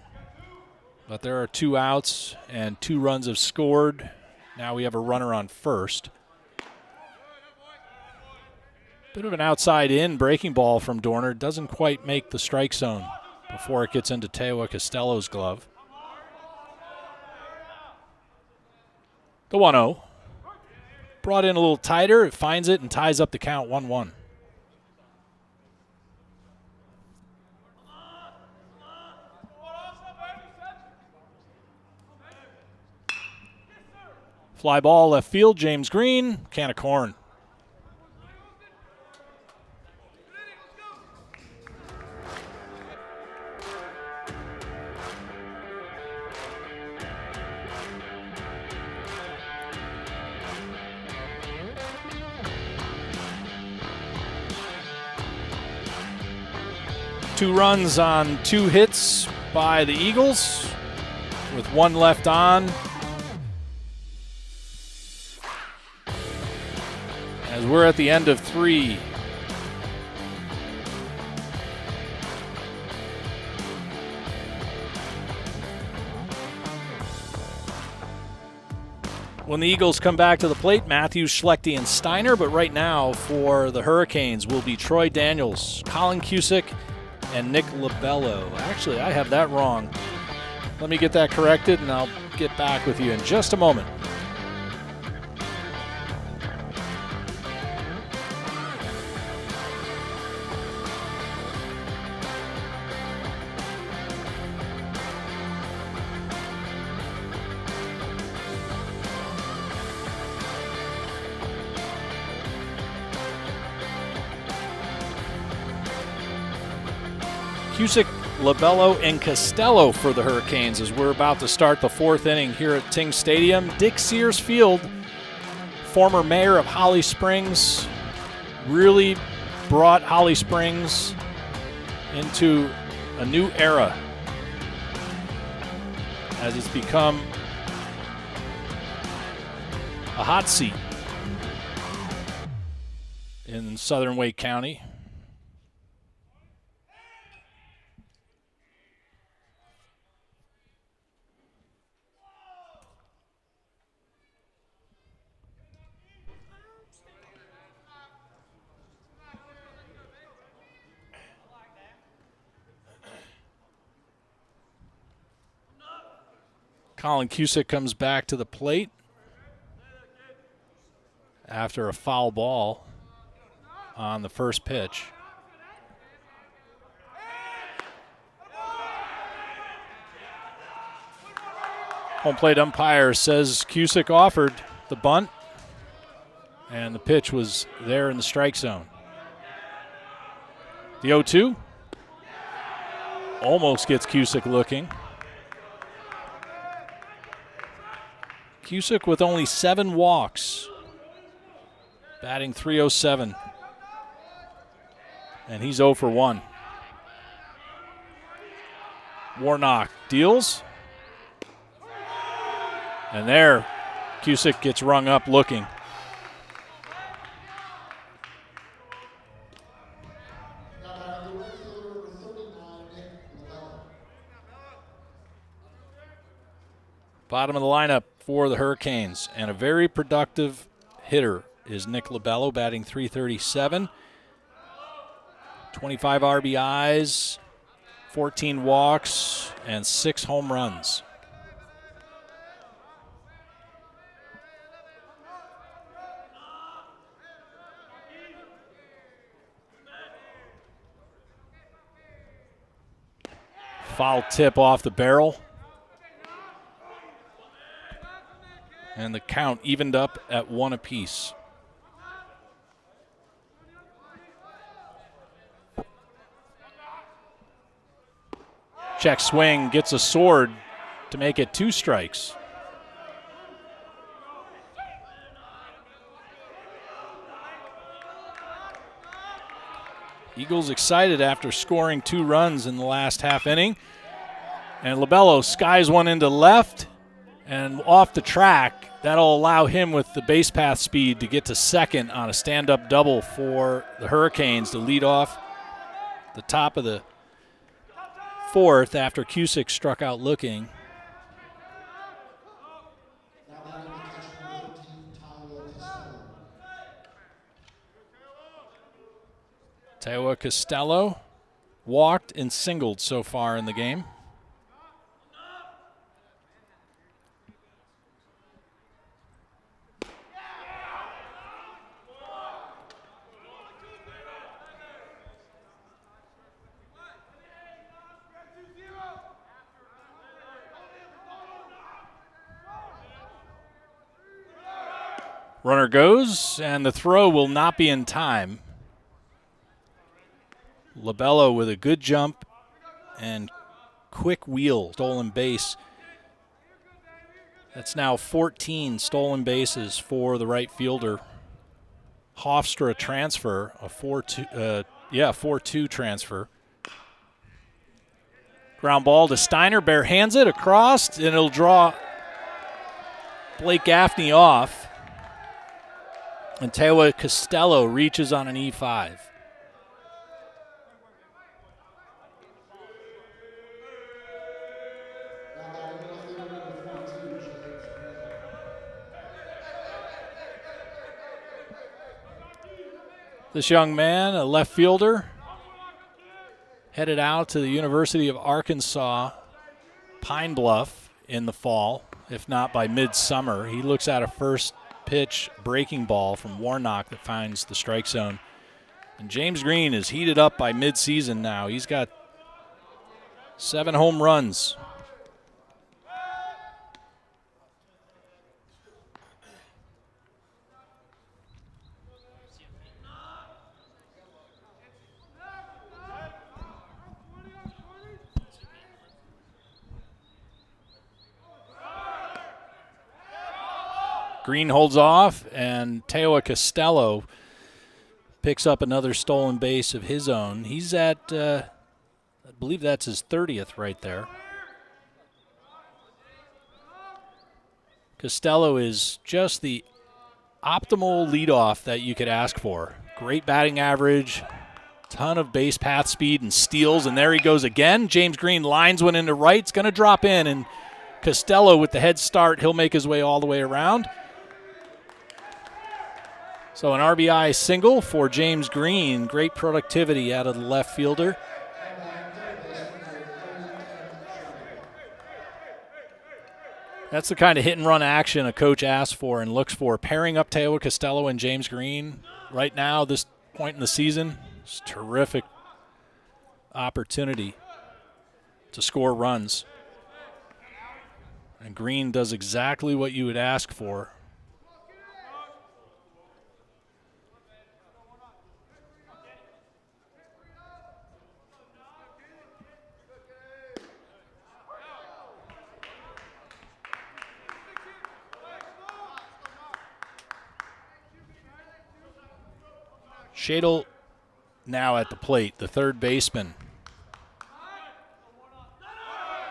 But there are 2 outs and 2 runs have scored. Now we have a runner on first. Bit of an outside-in breaking ball from Dorner. Doesn't quite make the strike zone before it gets into Tewa Costello's glove. The 1-0. Brought in a little tighter. It finds it and ties up the count 1-1. Fly ball left field, James Green, can of corn. Two runs on 2 hits by the Eagles with 1 left on. As we're at the end of 3. When the Eagles come back to the plate, Matthews, Schlechte, and Steiner. But right now for the Hurricanes will be Troy Daniels, Colin Cusick, and Nick Labello. Actually, I have that wrong. Let me get that corrected, and I'll get back with you in just a moment. Cusick, Labello, and Costello for the Hurricanes as we're about to start the 4th inning here at Ting Stadium. Dick Sears Field, former mayor of Holly Springs, really brought Holly Springs into a new era as it's become a hot seat in southern Wake County. Colin Cusick comes back to the plate after a foul ball on the first pitch. Home plate umpire says Cusick offered the bunt, and the pitch was there in the strike zone. The 0-2 almost gets Cusick looking. Cusick with only 7 walks, batting .307, and he's 0 for 1. Warnock deals, and there Cusick gets rung up looking. Bottom of the lineup for the Hurricanes, and a very productive hitter is Nick Lobello, batting .337. 25 RBIs, 14 walks, and 6 home runs. Foul tip off the barrel. And the count evened up at 1 apiece. Check swing, gets a sword to make it 2 strikes. Eagles excited after scoring 2 runs in the last half inning. And Lobello skies one into left and off the track. That'll allow him with the base path speed to get to second on a stand-up double for the Hurricanes to lead off the top of the 4th after Cusick struck out looking. Tewa Costello walked and singled so far in the game. Runner goes, and the throw will not be in time. Lobello with a good jump and quick wheel, stolen base. That's now 14 stolen bases for the right fielder. Hofstra transfer, a 4-2 transfer. Ground ball to Steiner, bare hands it across, and it'll draw Blake Gaffney off. And Tewa Costello reaches on an E5. This young man, a left fielder, headed out to the University of Arkansas, Pine Bluff in the fall, if not by midsummer. He looks at a first pitch breaking ball from Warnock that finds the strike zone. And James Green is heated up by midseason now. He's got 7 home runs. Green holds off, and Tewa Costello picks up another stolen base of his own. He's at, I believe that's his 30th right there. Costello is just the optimal leadoff that you could ask for. Great batting average, ton of base path speed and steals, and there he goes again. James Green lines one into right. It's going to drop in, and Costello with the head start, he'll make his way all the way around. So an RBI single for James Green. Great productivity out of the left fielder. That's the kind of hit-and-run action a coach asks for and looks for. Pairing up Teo Costello and James Green right now, this point in the season, it's a terrific opportunity to score runs. And Green does exactly what you would ask for. Shadle now at the plate, the third baseman.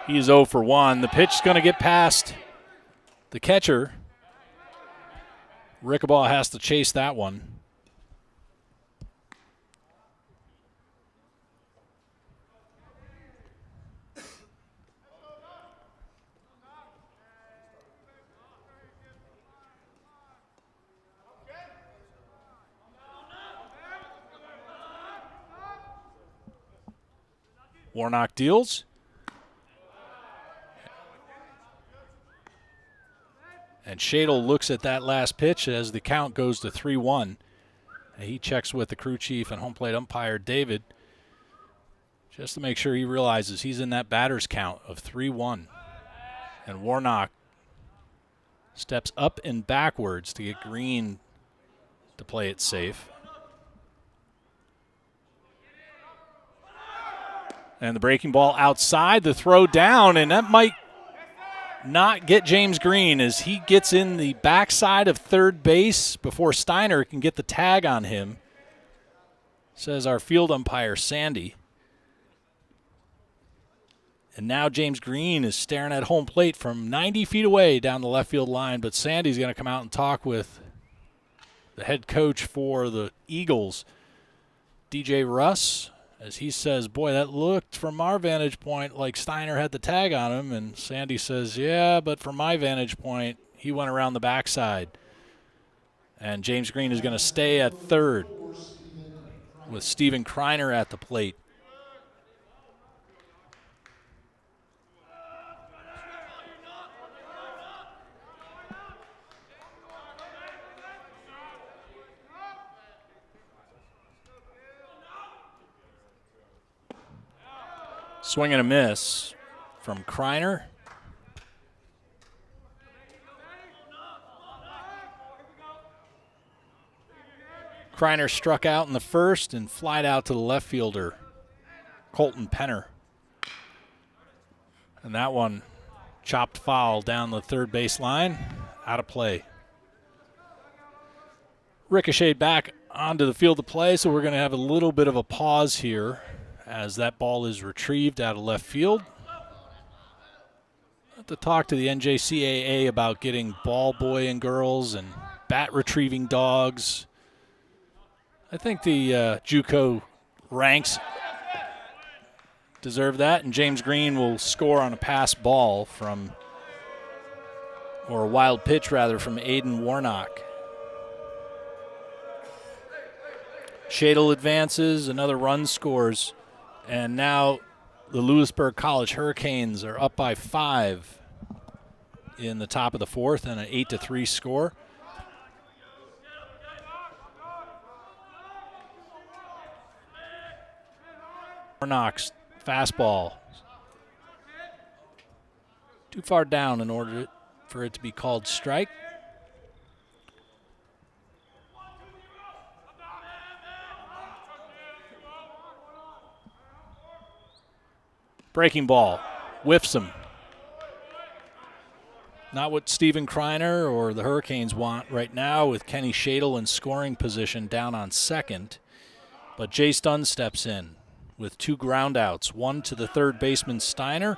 He's 0 for 1. The pitch is going to get past the catcher. Rickabaugh has to chase that one. Warnock deals. And Shadle looks at that last pitch as the count goes to 3-1. And he checks with the crew chief and home plate umpire David just to make sure he realizes he's in that batter's count of 3-1. And Warnock steps up and backwards to get Green to play it safe. And the breaking ball outside, the throw down, and that might not get James Green as he gets in the backside of third base before Steiner can get the tag on him, says our field umpire, Sandy. And now James Green is staring at home plate from 90 feet away down the left field line, but Sandy's going to come out and talk with the head coach for the Eagles, DJ Russ, as he says, boy, that looked from our vantage point like Steiner had the tag on him. And Sandy says, yeah, but from my vantage point, he went around the backside. And James Green is going to stay at third with Steven Kreiner at the plate. Swing and a miss from Kreiner. Kreiner struck out in the first and flied out to the left fielder, Colton Penner. And that one chopped foul down the third base line, out of play. Ricocheted back onto the field of play, so we're going to have a little bit of a pause here as that ball is retrieved out of left field. I have to talk to the NJCAA about getting ball boy and girls and bat retrieving dogs. I think the JUCO ranks deserve that, and James Green will score on a pass ball from, or a wild pitch rather, from Aiden Warnock. Shadle advances, another run scores. And now the Louisburg College Hurricanes are up by 5 in the top of the fourth and an 8-3 score. Warnock's fastball too far down in order for it to be called strike. Breaking ball, whiffs him. Not what Steven Kreiner or the Hurricanes want right now with Kenny Shadle in scoring position down on second. But Jay Stun steps in with 2 ground outs, one to the third baseman Steiner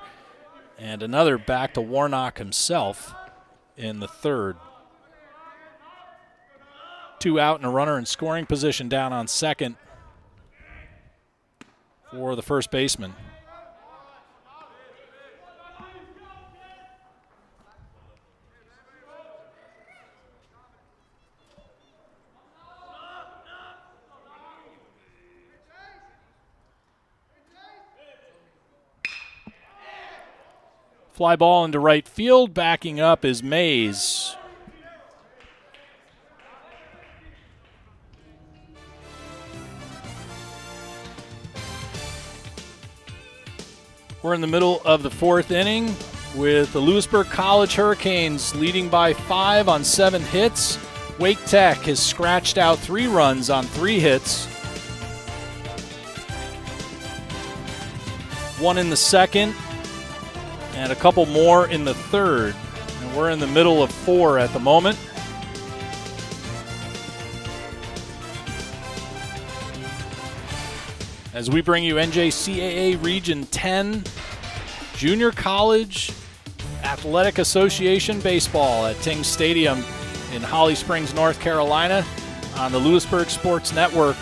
and another back to Warnock himself in the third. 2 out and a runner in scoring position down on second for the first baseman. Fly ball into right field. Backing up is Mays. We're in the middle of the fourth inning with the Louisburg College Hurricanes leading by 5 on 7 hits. Wake Tech has scratched out 3 runs on 3 hits. 1 in the second and a couple more in the third. And we're in the middle of 4 at the moment. As we bring you NJCAA Region 10 Junior College Athletic Association Baseball at Ting Stadium in Holly Springs, North Carolina on the Louisburg Sports Network.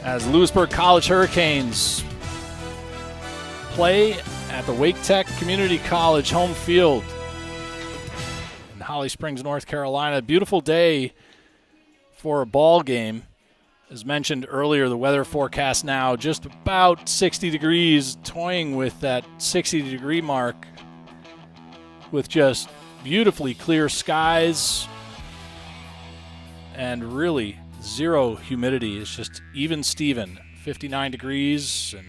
As Louisburg College Hurricanes play at the Wake Tech Community College home field in Holly Springs, North Carolina. Beautiful day for a ball game. As mentioned earlier, the weather forecast now just about 60 degrees, toying with that 60-degree mark with just beautifully clear skies and really zero humidity. It's just even Steven, 59 degrees, and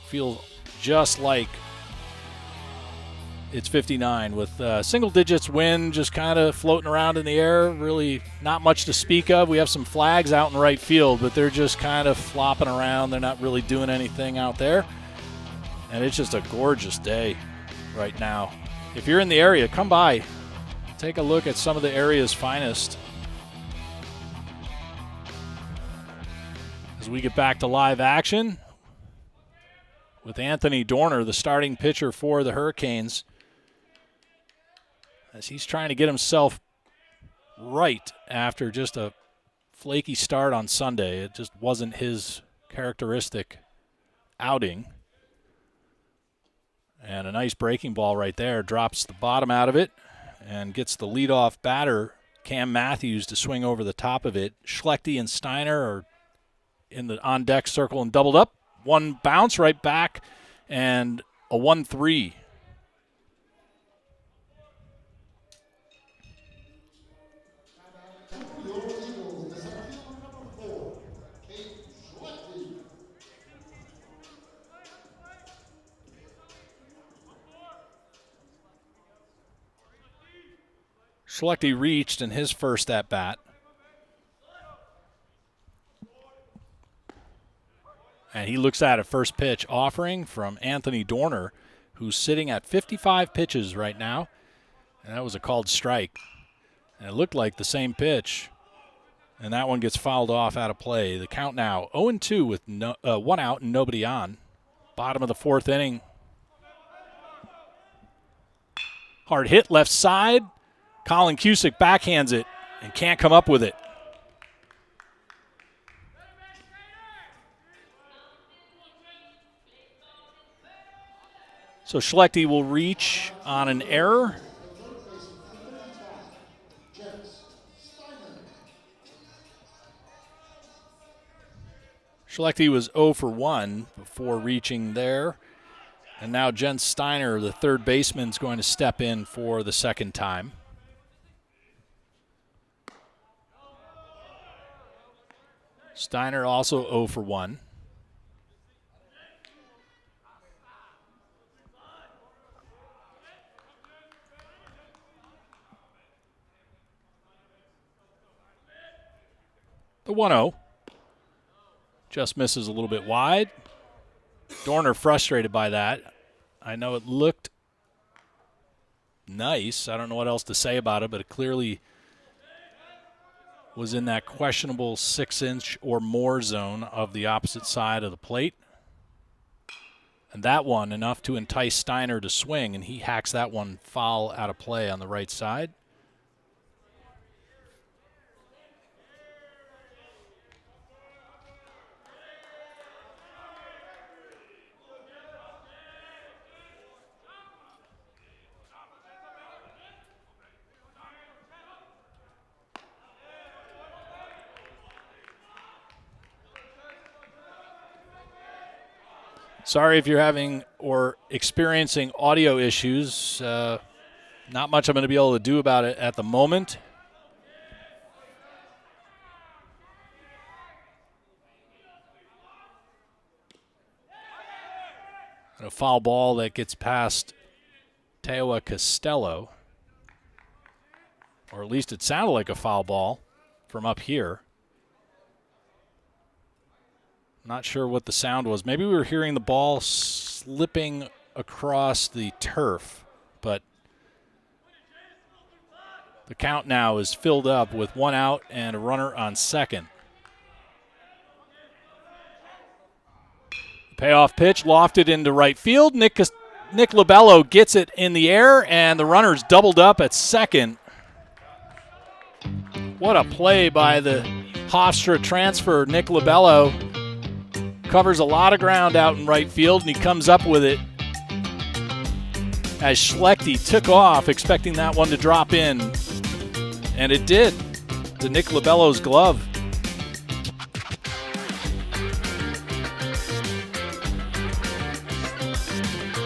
feels just like it's 59 with single digits wind just kind of floating around in the air. Really not much to speak of. We have some flags out in right field, but they're just kind of flopping around. They're not really doing anything out there. And it's just a gorgeous day right now. If you're in the area, come by. Take a look at some of the area's finest. As we get back to live action with Anthony Dorner, the starting pitcher for the Hurricanes, as he's trying to get himself right after just a flaky start on Sunday. It just wasn't his characteristic outing. And a nice breaking ball right there. Drops the bottom out of it and gets the leadoff batter, Cam Matthews, to swing over the top of it. Schlechte and Steiner are in the on-deck circle and doubled up. One bounce right back and a 1-3. Schlechte reached in his first at-bat. And he looks at a first pitch offering from Anthony Dorner, who's sitting at 55 pitches right now. And that was a called strike. And it looked like the same pitch. And that one gets fouled off out of play. The count now 0-2 with 1 out and nobody on. Bottom of the fourth inning. Hard hit left side. Colin Cusick backhands it and can't come up with it. So Schlechte will reach on an error. Schlechte was 0 for 1 before reaching there. And now Jen Steiner, the third baseman, is going to step in for the second time. Steiner also 0 for 1. The 1-0 just misses a little bit wide. Dorner frustrated by that. I know it looked nice. I don't know what else to say about it, but it clearly was in that questionable 6-inch or more zone of the opposite side of the plate. And that one enough to entice Steiner to swing, and he hacks that one foul out of play on the right side. Sorry if you're having or experiencing audio issues. Not much I'm going to be able to do about it at the moment. And a foul ball that gets past Teoa Costello. Or at least it sounded like a foul ball from up here. Not sure what the sound was. Maybe we were hearing the ball slipping across the turf, but the count now is filled up with 1 out and a runner on second. Payoff pitch lofted into right field. Nick Lobello gets it in the air, and the runner's doubled up at second. What a play by the Hofstra transfer. Nick Lobello covers a lot of ground out in right field, and he comes up with it as Schlechte took off, expecting that one to drop in. And it did, to Nick Lobello's glove.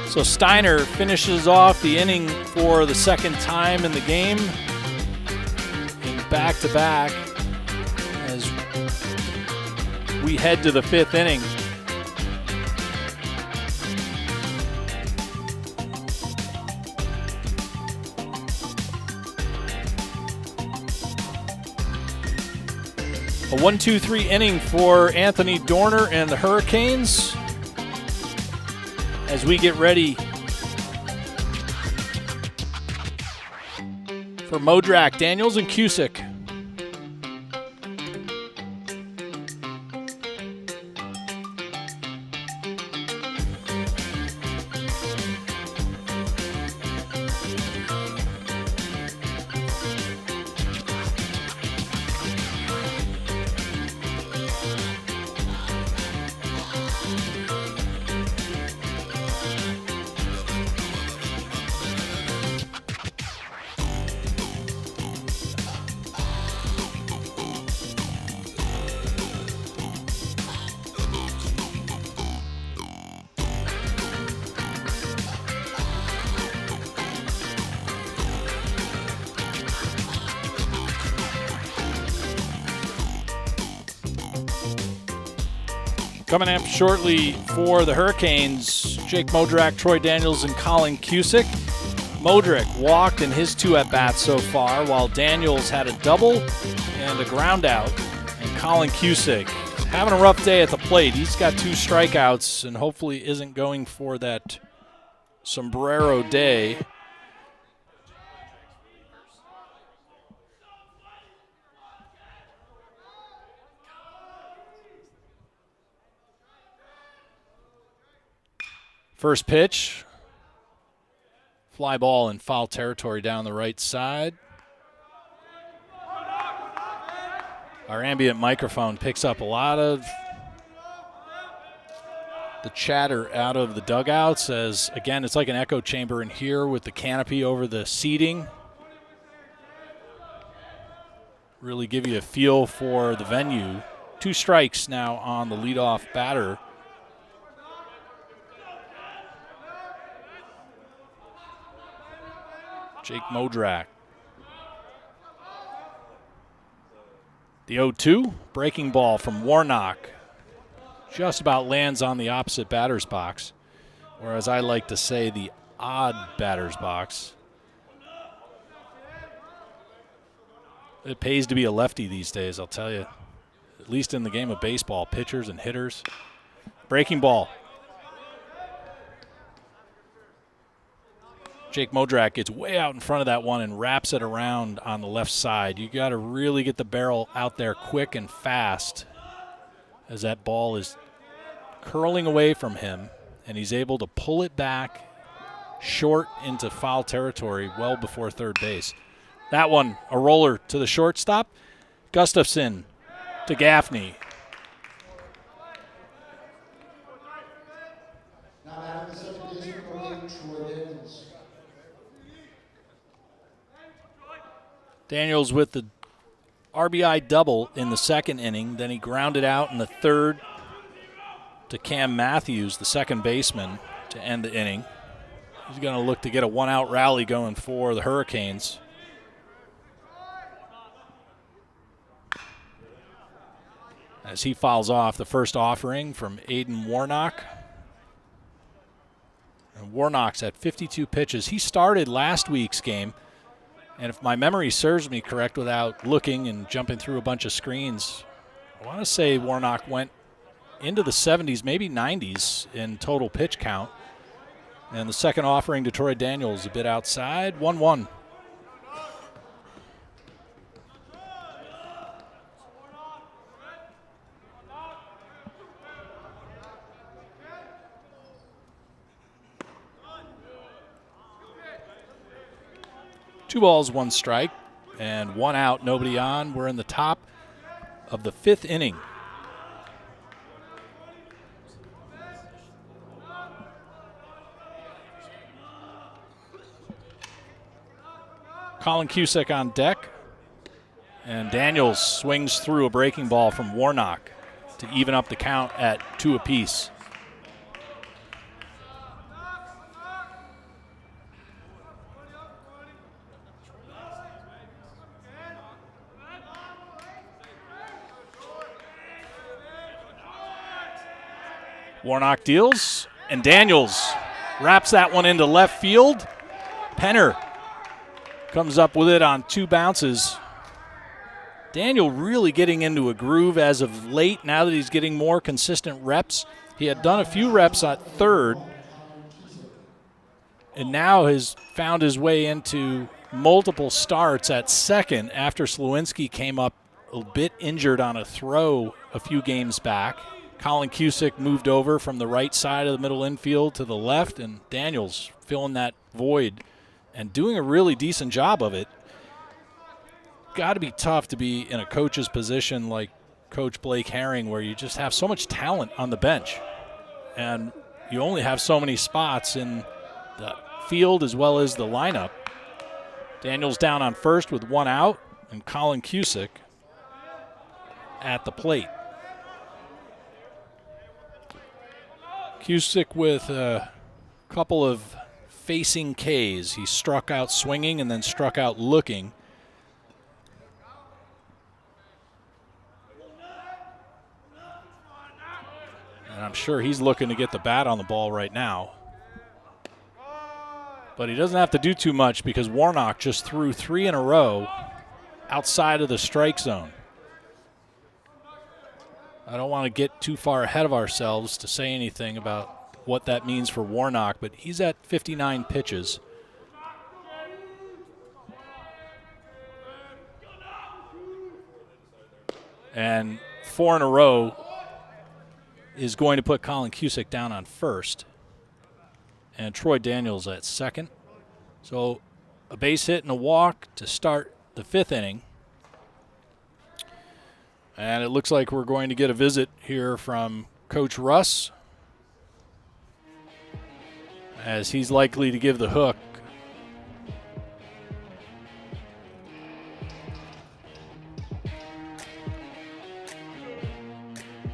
So Steiner finishes off the inning for the second time in the game in back-to-back as we head to the fifth inning. A 1-2-3 inning for Anthony Dorner and the Hurricanes as we get ready for Modrak, Daniels, and Cusick. Coming up shortly for the Hurricanes, Jake Modrak, Troy Daniels, and Colin Cusick. Modrak walked in his 2 at-bats so far, while Daniels had a double and a ground out. And Colin Cusick having a rough day at the plate. He's got 2 strikeouts and hopefully isn't going for that sombrero day. First pitch, fly ball in foul territory down the right side. Our ambient microphone picks up a lot of the chatter out of the dugouts as, again, it's like an echo chamber in here with the canopy over the seating. Really give you a feel for the venue. 2 strikes now on the leadoff batter. Jake Modrak. The 0-2, breaking ball from Warnock. Just about lands on the opposite batter's box, or as I like to say, the odd batter's box. It pays to be a lefty these days, I'll tell you. At least in the game of baseball, pitchers and hitters. Breaking ball. Jake Modrak gets way out in front of that one and wraps it around on the left side. You got to really get the barrel out there quick and fast as that ball is curling away from him, and he's able to pull it back short into foul territory well before third base. That one, a roller to the shortstop. Gustafson to Gaffney. Daniels with the RBI double in the second inning. Then he grounded out in the third to Cam Matthews, the second baseman, to end the inning. He's going to look to get a one-out rally going for the Hurricanes. As he fouls off the first offering from Aiden Warnock. And Warnock's at 52 pitches. He started last week's game, and if my memory serves me correct without looking and jumping through a bunch of screens, I want to say Warnock went into the 70s, maybe 90s in total pitch count. And the second offering to Troy Daniels a bit outside, 1-1. Two balls, one strike, and one out, nobody on. We're in the top of the fifth inning. Colin Cusick on deck, and Daniels swings through a breaking ball from Warnock to even up the count at 2 apiece. Warnock deals, and Daniels wraps that one into left field. Penner comes up with it on 2 bounces. Daniel really getting into a groove as of late now that he's getting more consistent reps. He had done a few reps at third and now has found his way into multiple starts at second after Slawinski came up a bit injured on a throw a few games back. Colin Cusick moved over from the right side of the middle infield to the left, and Daniels filling that void and doing a really decent job of it. Got to be tough to be in a coach's position like Coach Blake Herring, where you just have so much talent on the bench, and you only have so many spots in the field as well as the lineup. Daniels down on first with 1 out, and Colin Cusick at the plate. Cusick with a couple of facing Ks. He struck out swinging and then struck out looking. And I'm sure he's looking to get the bat on the ball right now. But he doesn't have to do too much because Warnock just threw 3 in a row outside of the strike zone. I don't want to get too far ahead of ourselves to say anything about what that means for Warnock, but he's at 59 pitches. And 4 in a row is going to put Colin Cusick down on first. And Troy Daniels at second. So a base hit and a walk to start the 5th inning. And it looks like we're going to get a visit here from Coach Russ, as he's likely to give the hook.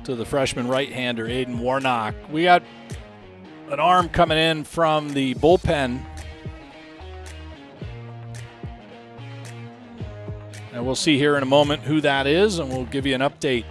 To the freshman right-hander, Aiden Warnock. We got an arm coming in from the bullpen. And we'll see here in a moment who that is, and we'll give you an update.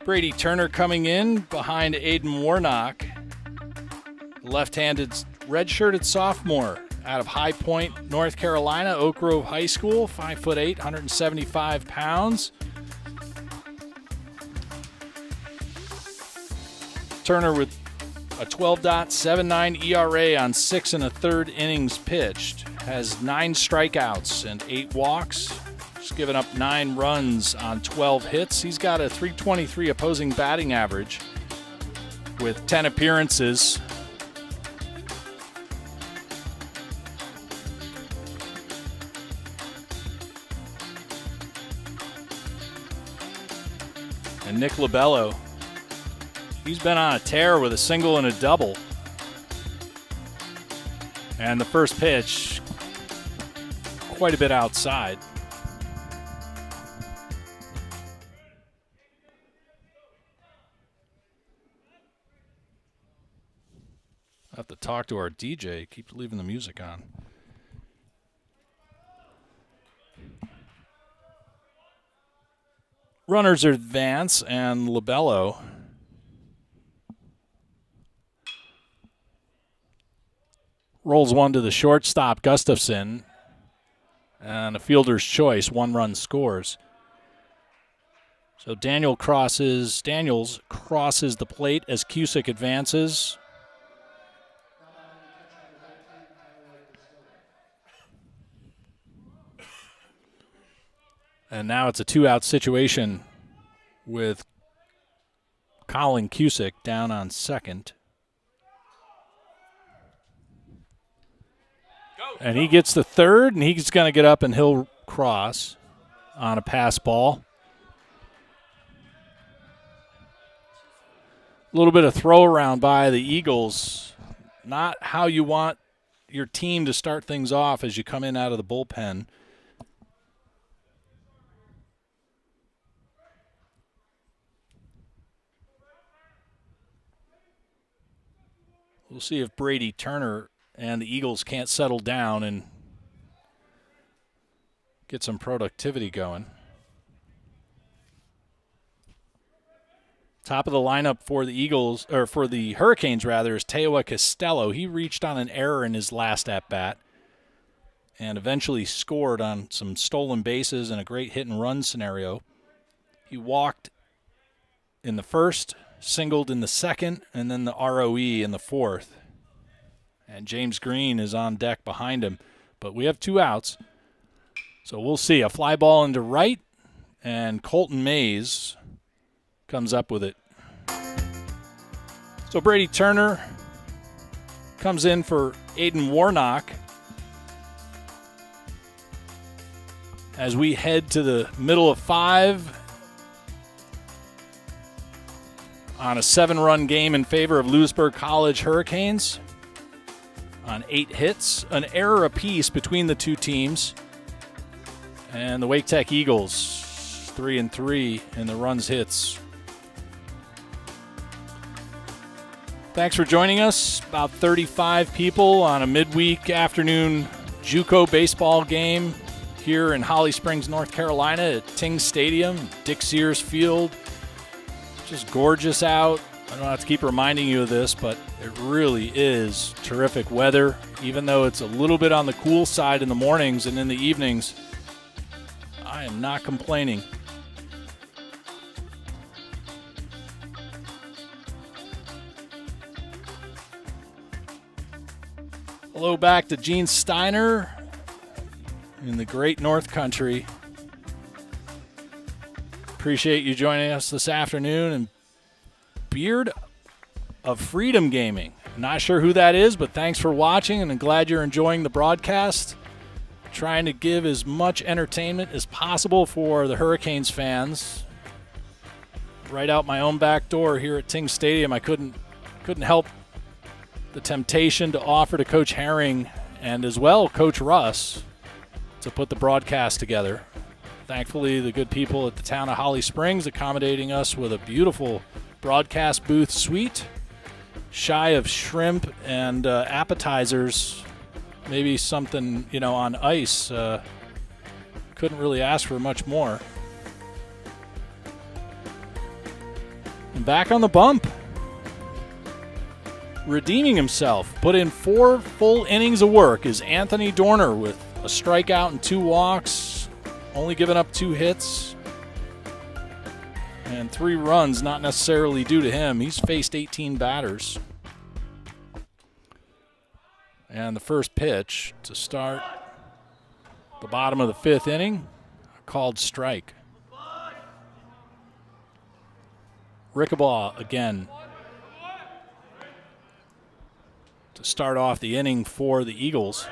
Brady Turner coming in behind Aiden Warnock. Left-handed redshirted sophomore out of High Point, North Carolina, Oak Grove High School, 5'8", 175 pounds. Turner with a 12.79 ERA on 6 1/3 innings pitched. Has 9 strikeouts and 8 walks. Just given up 9 runs on 12 hits. He's got a .323 opposing batting average with 10 appearances. And Nick Lobello, he's been on a tear with a single and a double. And the first pitch, quite a bit outside. I have to talk to our DJ. Keep leaving the music on. Runners advance, and Lobello rolls one to the shortstop, Gustafson, and a fielder's choice, 1 run scores. So Daniels crosses the plate as Cusick advances. And now it's a 2-out situation with Colin Cusick down on second. And he gets the third, and he's going to get up and he'll cross on a pass ball. A little bit of throw around by the Eagles. Not how you want your team to start things off as you come in out of the bullpen. We'll see if Brady Turner and the Eagles can't settle down and get some productivity going. Top of the lineup for the Eagles, or for the Hurricanes rather, is Teoa Costello. He reached on an error in his last at-bat and eventually scored on some stolen bases and a great hit and run scenario. He walked in the first, singled in the second, and then the ROE in the fourth. And James Green is on deck behind him. But we have 2 outs. So we'll see. A fly ball into right, and Colton Mays comes up with it. So Brady Turner comes in for Aiden Warnock as we head to the middle of 5 on a 7-run game in favor of Louisburg College Hurricanes on 8 hits, an error apiece between the two teams. And the Wake Tech Eagles, 3-3 in the runs hits. Thanks for joining us. About 35 people on a midweek afternoon JUCO baseball game here in Holly Springs, North Carolina at Ting Stadium, Dick Sears Field. Just gorgeous out. I don't have to keep reminding you of this, but it really is terrific weather. Even though it's a little bit on the cool side in the mornings and in the evenings, I am not complaining. Hello back to Gene Steiner in the great North Country. Appreciate you joining us this afternoon. And Beard of Freedom Gaming. Not sure who that is, but thanks for watching, and I'm glad you're enjoying the broadcast. Trying to give as much entertainment as possible for the Hurricanes fans. Right out my own back door here at Ting Stadium, I couldn't help the temptation to offer to Coach Herring and as well Coach Russ to put the broadcast together. Thankfully, the good people at the town of Holly Springs accommodating us with a beautiful broadcast booth suite, shy of shrimp and appetizers, maybe something, on ice. Couldn't really ask for much more. And back on the bump. Redeeming himself. Put in 4 full innings of work is Anthony Dorner with a strikeout and 2 walks. Only giving up 2 hits. And 3 runs, not necessarily due to him. He's faced 18 batters. And the first pitch to start the bottom of the 5th inning, a called strike. Rickabaugh again to start off the inning for the Eagles.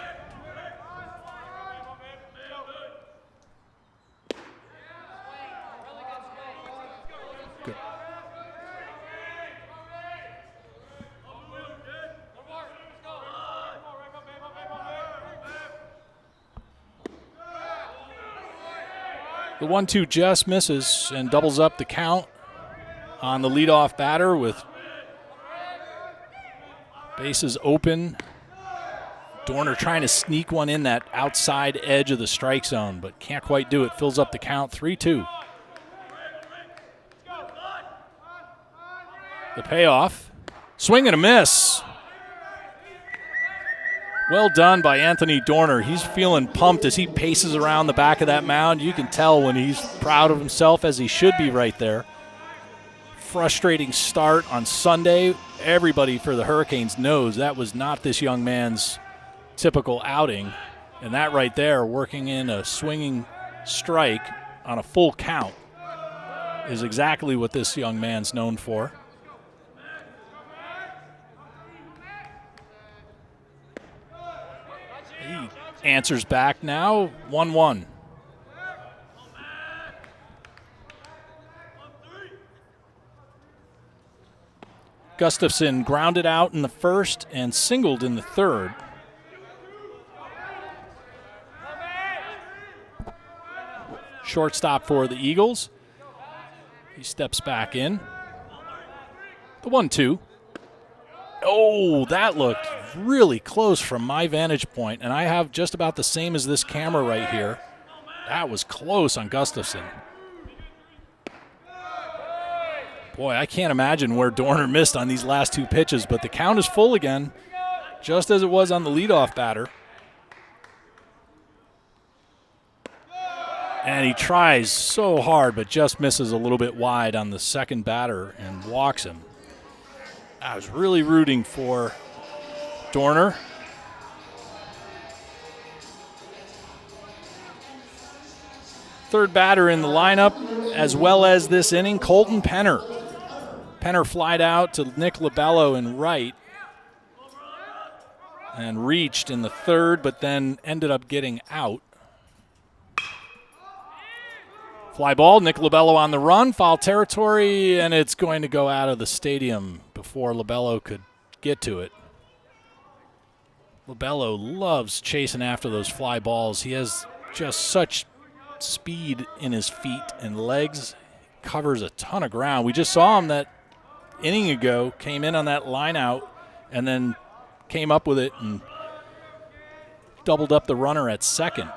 Good. The 1-2 just misses and doubles up the count on the leadoff batter with bases open. Dorner trying to sneak one in that outside edge of the strike zone, but can't quite do it. Fills up the count, 3-2. The payoff. Swing and a miss. Well done by Anthony Dorner. He's feeling pumped as he paces around the back of that mound. You can tell when he's proud of himself, as he should be right there. Frustrating start on Sunday. Everybody for the Hurricanes knows that was not this young man's typical outing. And that right there, working in a swinging strike on a full count, is exactly what this young man's known for. He answers back now, 1-1. Gustafson grounded out in the first and singled in the third. Shortstop for the Eagles. He steps back in. The 1-2. Oh, that looked really close from my vantage point, and I have just about the same as this camera right here. That was close on Gustafson. Boy, I can't imagine where Dorner missed on these last 2 pitches, but the count is full again, just as it was on the leadoff batter. And he tries so hard, but just misses a little bit wide on the second batter and walks him. I was really rooting for Dorner. Third batter in the lineup, as well as this inning, Colton Penner. Penner flied out to Nick Lobello in right and reached in the third, but then ended up getting out. Fly ball, Nick Lobello on the run, foul territory, and it's going to go out of the stadium before Lobello could get to it. Lobello loves chasing after those fly balls. He has just such speed in his feet and legs, covers a ton of ground. We just saw him that inning ago, came in on that line out and then came up with it and doubled up the runner at second.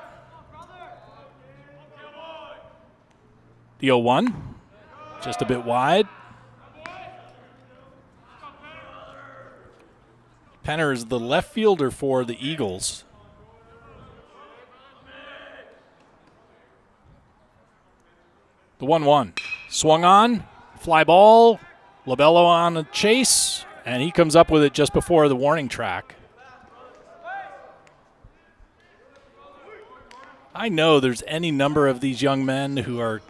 The 0-1, just a bit wide. Penner is the left fielder for the Eagles. The 1-1. Swung on, fly ball, Lobello on a chase, and he comes up with it just before the warning track. I know there's any number of these young men who are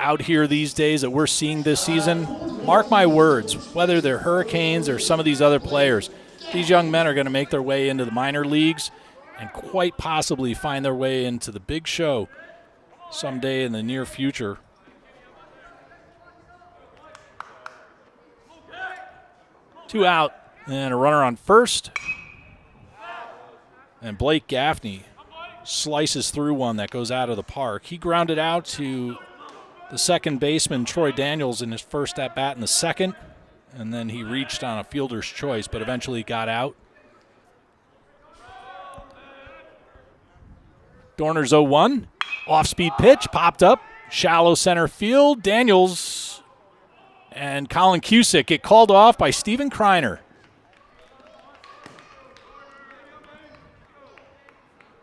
out here these days that we're seeing this season. Mark my words, whether they're Hurricanes or some of these other players, these young men are going to make their way into the minor leagues and quite possibly find their way into the big show someday in the near future. Two out and a runner on first. And Blake Gaffney slices through one that goes out of the park. He grounded out to the second baseman, Troy Daniels, in his first at-bat in the second. And then he reached on a fielder's choice, but eventually got out. Dorner's 0-1. Off-speed pitch, popped up. Shallow center field. Daniels And Colin Cusick get called off by Steven Kreiner.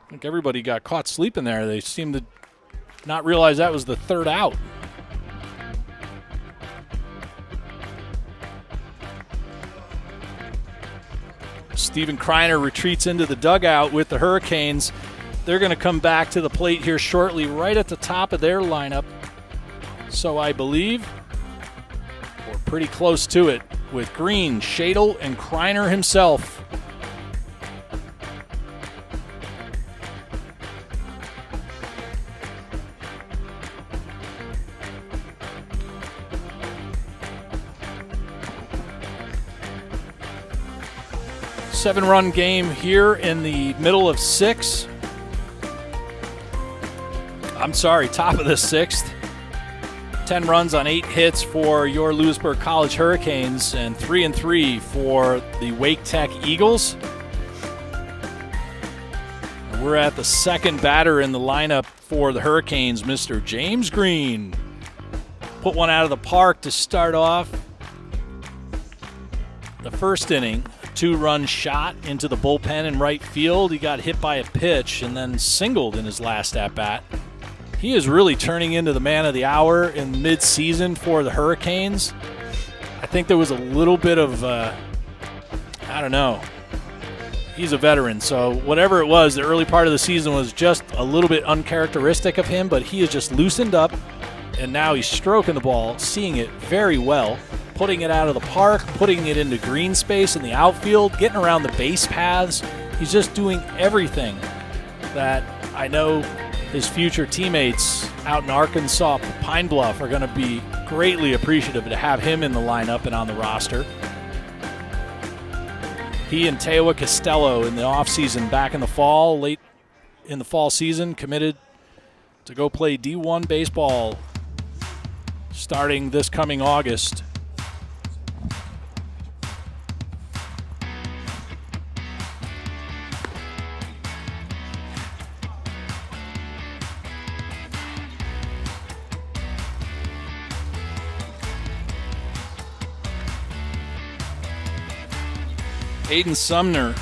I think everybody got caught sleeping there. They seemed to not realize that was the third out. Steven Kreiner retreats into the dugout with the Hurricanes. They're going to come back to the plate here shortly, right at the top of their lineup. So I believe we're pretty close to it with Green, Shadle, and Kreiner himself. Seven-run game here in the middle of six. Top of the sixth. 10 runs on 8 hits for your Louisburg College Hurricanes and 3-3 for the Wake Tech Eagles. And we're at the second batter in the lineup for the Hurricanes, Mr. James Green. Put one out of the park to start off the first inning. 2-run shot into the bullpen in right field. He got hit by a pitch and then singled in his last at-bat. He is really turning into the man of the hour in mid-season for the Hurricanes. I think there was a little bit of, He's a veteran, so whatever it was, the early part of the season was just a little bit uncharacteristic of him, but he has just loosened up, and now he's stroking the ball, seeing it very well, putting it out of the park, putting it into green space in the outfield, getting around the base paths. He's just doing everything that I know his future teammates out in Arkansas, Pine Bluff, are going to be greatly appreciative to have him in the lineup and on the roster. He and Teowa Costello in the offseason back in the fall, late in the fall season, committed to go play D1 baseball starting this coming August. Aiden Sumner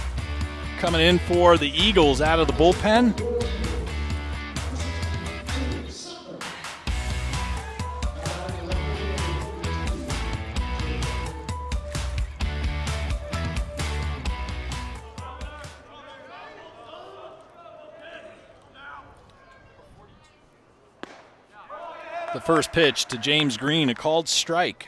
coming in for the Eagles out of the bullpen. The first pitch to James Green, a called strike.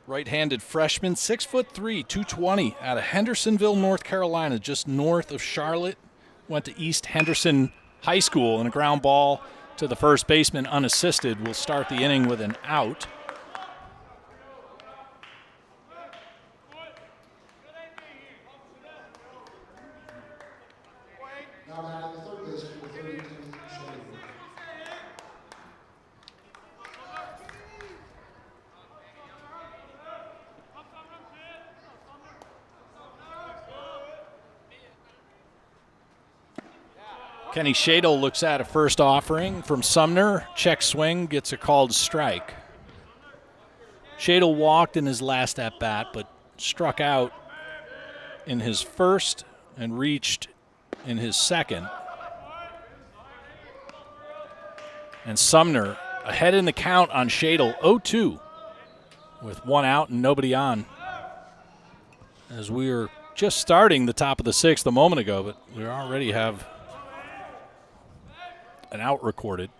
Right-handed freshman, 6'3", 220, out of Hendersonville, North Carolina, just north of Charlotte. Went to East Henderson High School, and a ground ball to the first baseman unassisted will start the inning with an out. Kenny Shadle looks at a first offering from Sumner. Check swing, gets a called strike. Shadle walked in his last at-bat, but struck out in his first and reached in his second. And Sumner ahead in the count on Shadle, 0-2, with one out and nobody on. As we were just starting the top of the sixth a moment ago, but we already have an out recorded.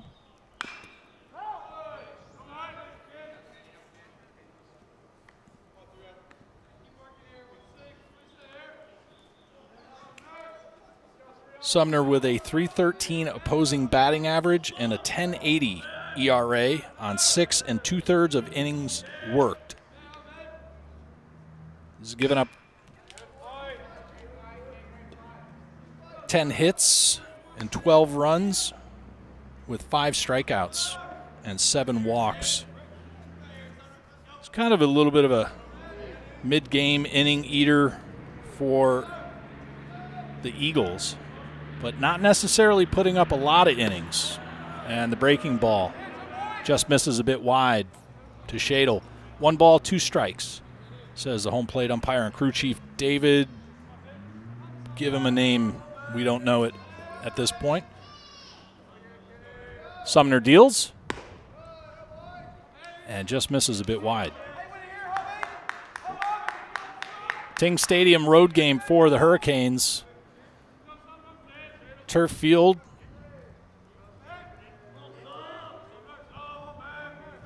Sumner with a .313 opposing batting average and a .1080 ERA on 6 2/3 of innings worked. He's given up 10 hits and 12 runs, with 5 strikeouts and 7 walks. It's kind of a little bit of a mid-game inning eater for the Eagles, but not necessarily putting up a lot of innings. And the breaking ball Just misses a bit wide to Shadle. 1 ball, 2 strikes, says the home plate umpire and crew chief David. Give him a name. We don't know it at this point. Sumner deals and just misses a bit wide. Ting Stadium road game for the Hurricanes. Turf field.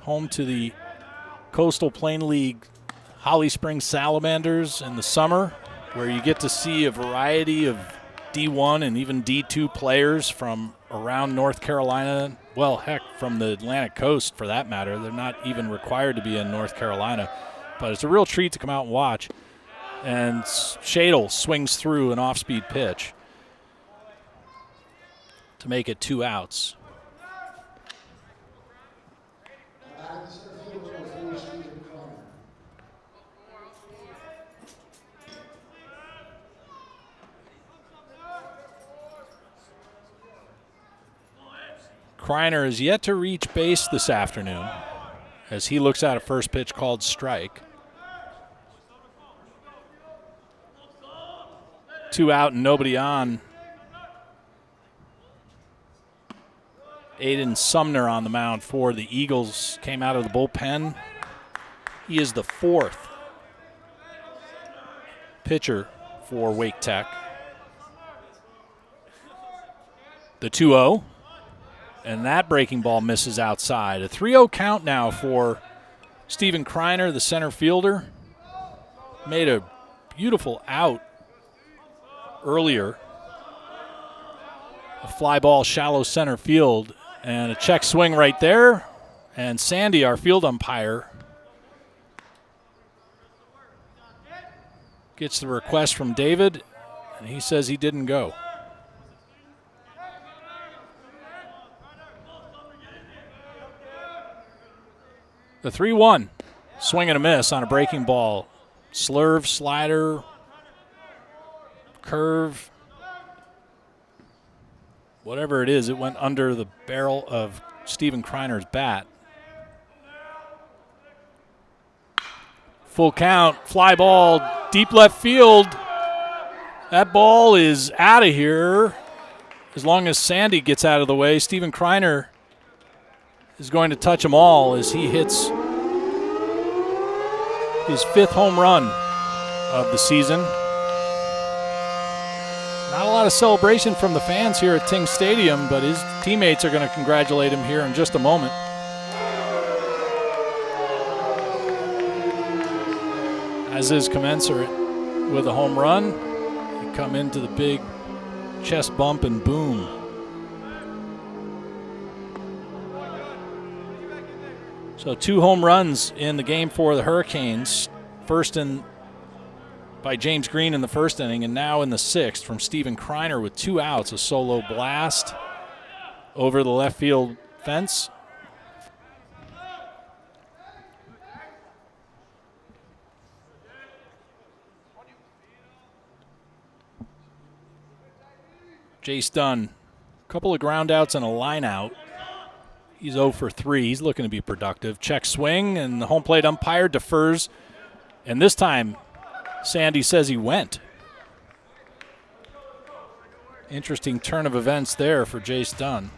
Home to the Coastal Plain League Holly Springs Salamanders in the summer, where you get to see a variety of D1 and even D2 players from around North Carolina. Well, heck, from the Atlantic coast for that matter. They're not even required to be in North Carolina, but it's a real treat to come out and watch. And Shadle swings through an off-speed pitch to make it 2 outs. Kreiner is yet to reach base this afternoon as he looks at a first pitch called strike. 2 out and nobody on. Aiden Sumner on the mound for the Eagles. Came out of the bullpen. He is the 4th pitcher for Wake Tech. The 2-0. And that breaking ball misses outside. A 3-0 count now for Stephen Kreiner, the center fielder. Made a beautiful out earlier. A fly ball, shallow center field, and a check swing right there. And Sandy, our field umpire, gets the request from David, and he says he didn't go. The 3-1, swing and a miss on a breaking ball. Slurve, slider, curve, whatever it is, it went under the barrel of Stephen Kreiner's bat. Full count, fly ball, deep left field. That ball is out of here. As long as Sandy gets out of the way, Stephen Kreiner is going to touch them all as he hits his 5th home run of the season. Not a lot of celebration from the fans here at Ting Stadium, but his teammates are going to congratulate him here in just a moment. As is commensurate with a home run, you come into the big chest bump and boom. So 2 home runs in the game for the Hurricanes. First by James Green in the first inning, and now in the 6th from Stephen Kreiner with 2 outs. A solo blast over the left field fence. Jace Dunn, a couple of ground outs and a line out. He's 0 for 3. He's looking to be productive. Check swing, and the home plate umpire defers. And this time, Sandy says he went. Interesting turn of events there for Jace Dunn.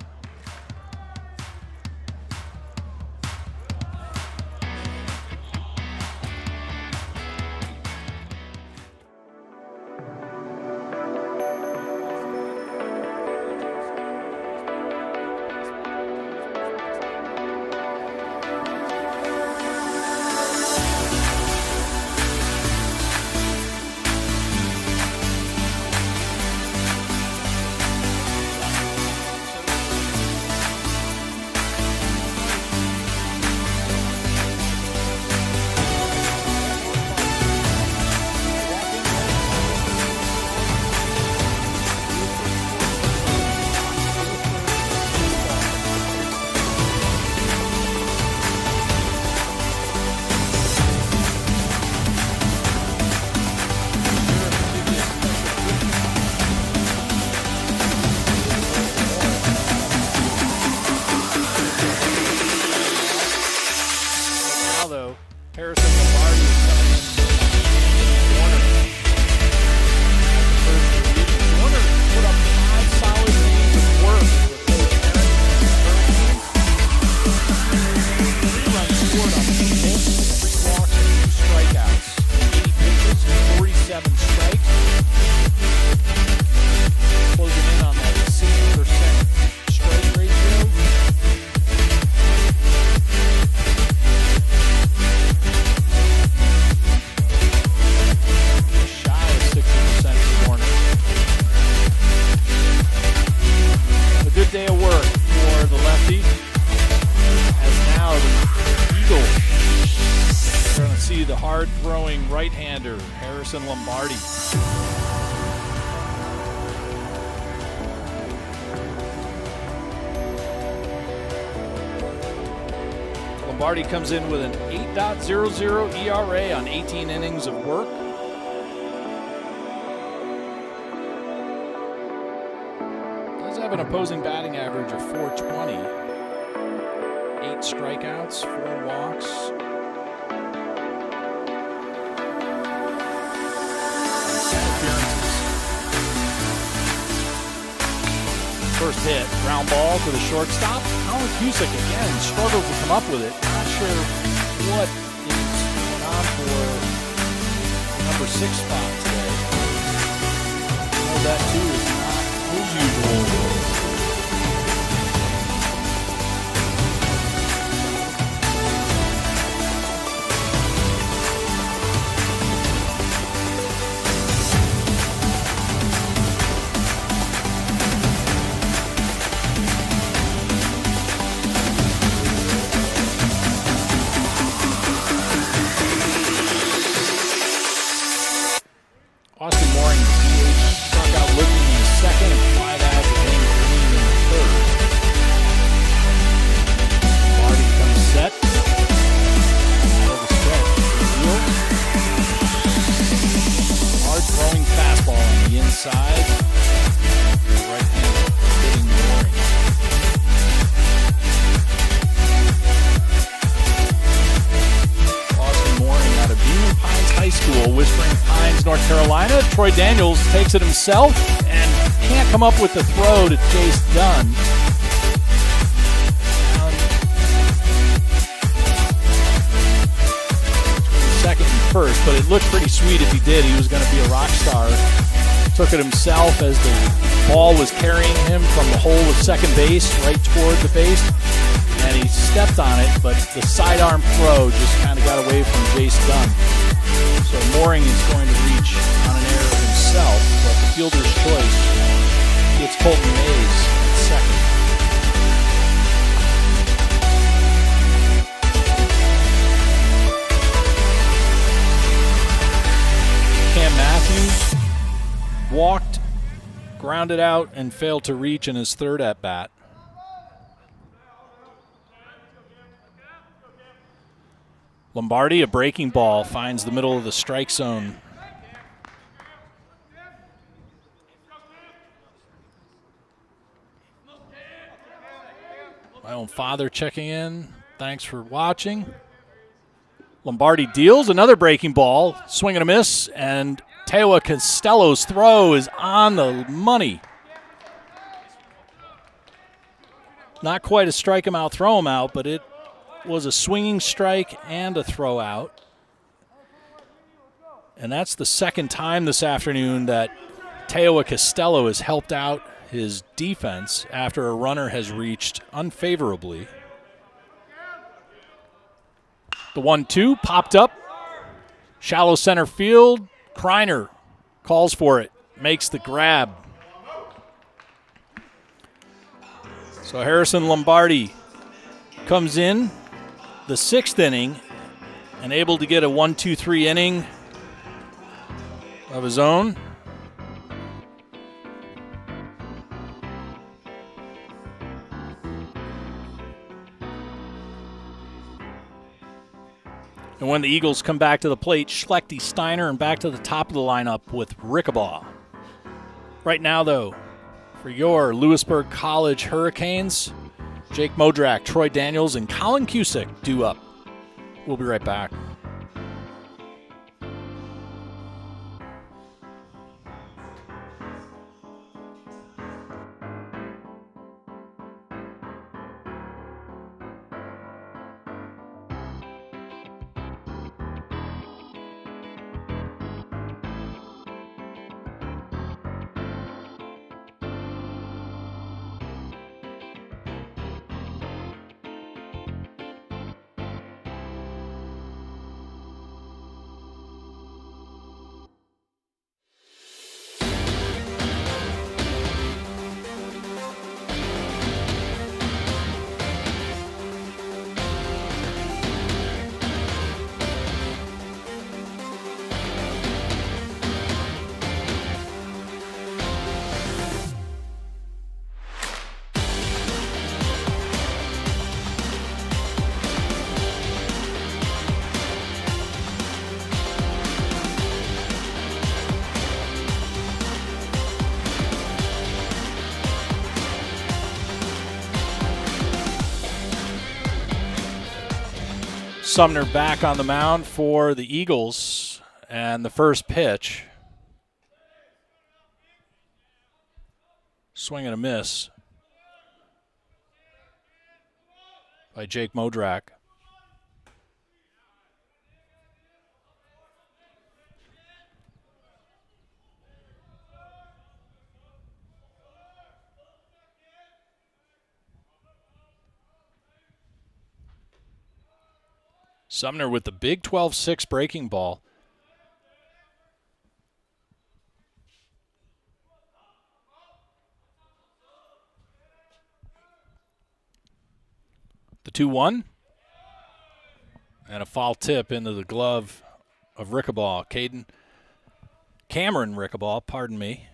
see the hard-throwing right-hander, Harrison Lombardi. Lombardi comes in with an 8.00 ERA on 18 innings of work. Does have an opposing batting average of .420. 8 strikeouts, 4 walks. First hit, ground ball to the shortstop. Colin Cusick again struggled to come up with it. Not sure what is going on for the number 6 spot today. Well, that too is not his usual. Troy Daniels takes it himself and can't come up with the throw to Jace Dunn. Second and first, but it looked pretty sweet if he did. He was going to be a rock star. Took it himself as the ball was carrying him from the hole of second base right toward the base. And he stepped on it, but the sidearm throw just kind of got away from Jace Dunn. So Mooring is going to reach on an error himself, but the fielder's choice gets Colton Mays at second. Cam Matthews walked, grounded out, and failed to reach in his third at-bat. Lombardi, a breaking ball, finds the middle of the strike zone. My own father checking in. Thanks for watching. Lombardi deals another breaking ball, swing and a miss, and Tewa Costello's throw is on the money. Not quite a strike him out, throw him out, but it was a swinging strike and a throw out. And that's the second time this afternoon that Tewa Costello has helped out his defense after a runner has reached unfavorably. The 1-2 popped up. Shallow center field. Kreiner calls for it, makes the grab. So Harrison Lombardi comes in the 6th inning and able to get a 1-2-3 inning of his own. And when the Eagles come back to the plate, Schlechte, Steiner, and back to the top of the lineup with Rickabaugh. Right now, though, for your Louisburg College Hurricanes, Jake Modrak, Troy Daniels, and Colin Cusick due up. We'll be right back. Sumner back on the mound for the Eagles, and the first pitch. Swing and a miss by Jake Modrak. Sumner with the big 12-6 breaking ball. The 2-1. And a foul tip into the glove of Cameron Rickabaugh, pardon me.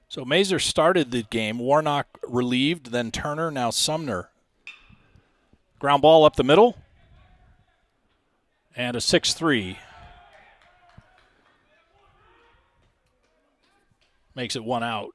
So Mazer started the game. Warnock relieved, then Turner, now Sumner. Ground ball up the middle. And a 6-3. Makes it 1 out.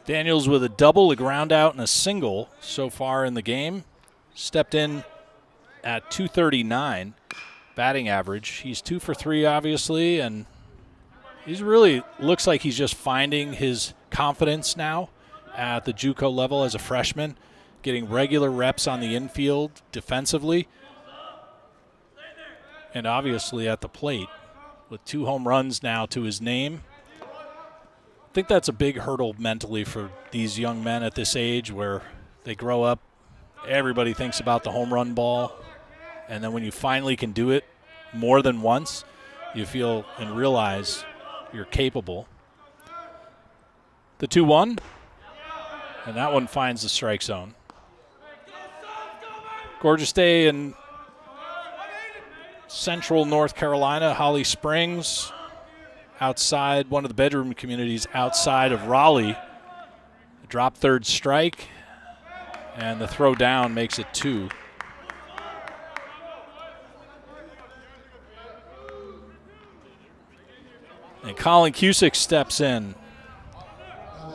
Daniels with a double, a ground out, and a single so far in the game. Stepped in at .239 batting average. He's 2 for 3, obviously, and he's really looks like he's just finding his confidence now at the JUCO level as a freshman, getting regular reps on the infield defensively, and obviously at the plate with 2 home runs now to his name. I think that's a big hurdle mentally for these young men at this age where they grow up, everybody thinks about the home run ball, and then when you finally can do it more than once, you feel and realize you're capable. The 2-1, and that one finds the strike zone. Gorgeous day in central North Carolina, Holly Springs. Outside, one of the bedroom communities outside of Raleigh. Drop third strike, and the throw down makes it 2. And Colin Cusick steps in.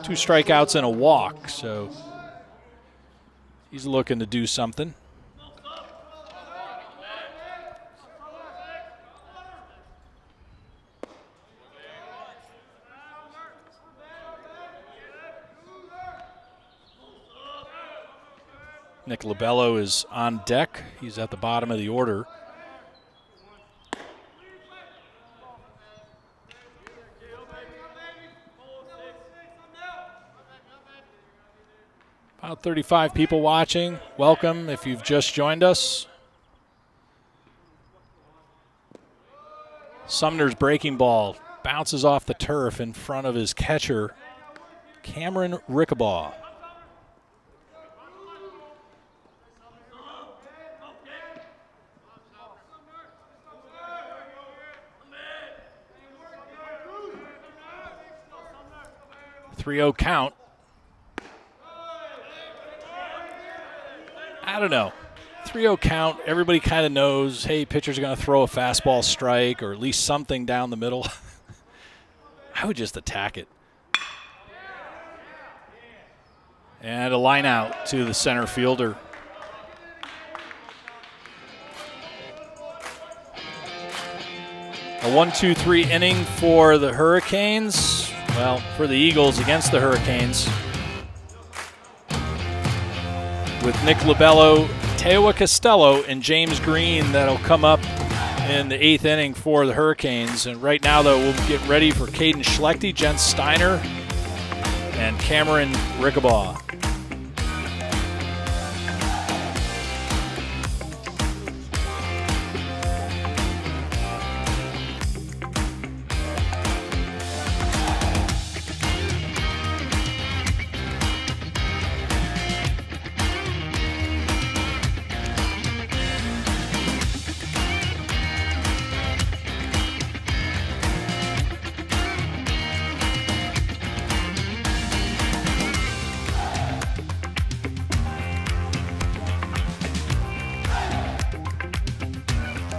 2 strikeouts and a walk, so he's looking to do something. Nick Labello is on deck. He's at the bottom of the order. About 35 people watching. Welcome if you've just joined us. Sumner's breaking ball bounces off the turf in front of his catcher, Cameron Rickabaugh. .30 count. I don't know. 3-0 count. Everybody kind of knows, hey, pitcher's going to throw a fastball strike or at least something down the middle. I would just attack it. And a line out to the center fielder. A 1-2-3 inning for the Hurricanes. Well, for the Eagles against the Hurricanes. With Nick Labello, Teowa Costello, and James Green that'll come up in the 8th inning for the Hurricanes. And right now, though, we'll get ready for Caden Schlechte, Jens Steiner, and Cameron Rickabaugh.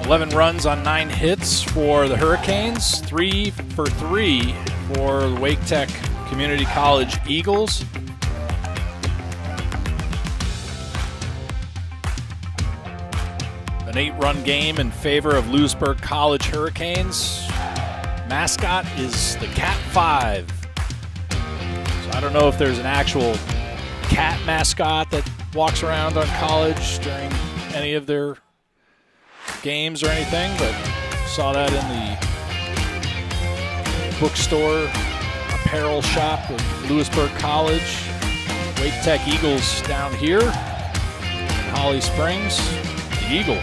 11 runs on 9 hits for the Hurricanes, 3 for 3 for the Wake Tech Community College Eagles. An 8-run game in favor of Louisburg College Hurricanes. Mascot is the Cat 5. So I don't know if there's an actual cat mascot that walks around on college during any of their games or anything, but saw that in the bookstore apparel shop of Louisburg College. Wake Tech Eagles down here in Holly Springs. The Eagle.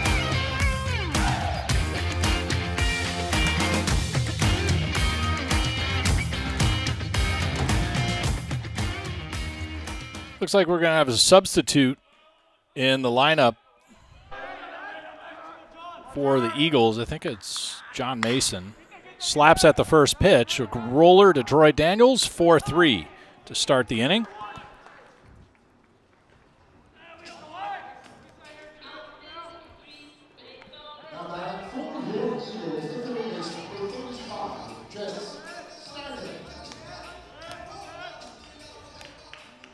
Looks like we're going to have a substitute in the lineup for the Eagles. I think it's John Mason. Slaps at the first pitch. A roller to Troy Daniels, 4-3 to start the inning.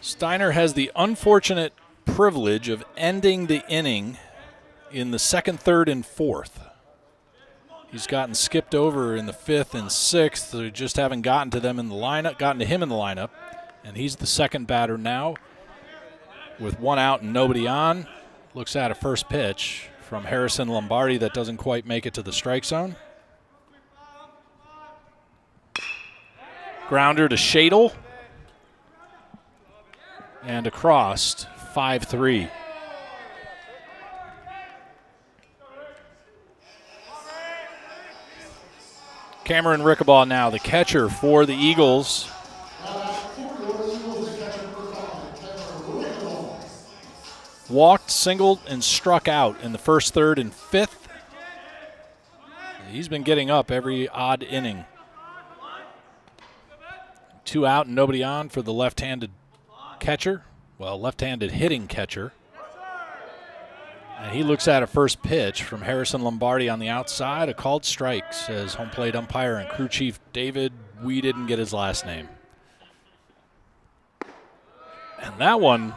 Steiner has the unfortunate privilege of ending the inning in the second, third, and fourth. He's gotten skipped over in the fifth and sixth. They just haven't gotten to him in the lineup, and he's the second batter now with 1 out and nobody on. Looks at a first pitch from Harrison Lombardi that doesn't quite make it to the strike zone. Grounder to Shadle. And across, 5-3. Cameron Rickabaugh now, the catcher for the Eagles. Walked, singled, and struck out in the first, third, and fifth. He's been getting up every odd inning. 2 out and nobody on for the left-handed catcher, left-handed hitting catcher. And he looks at a first pitch from Harrison Lombardi on the outside. A called strike, says home plate umpire and crew chief David. We didn't get his last name. And that one,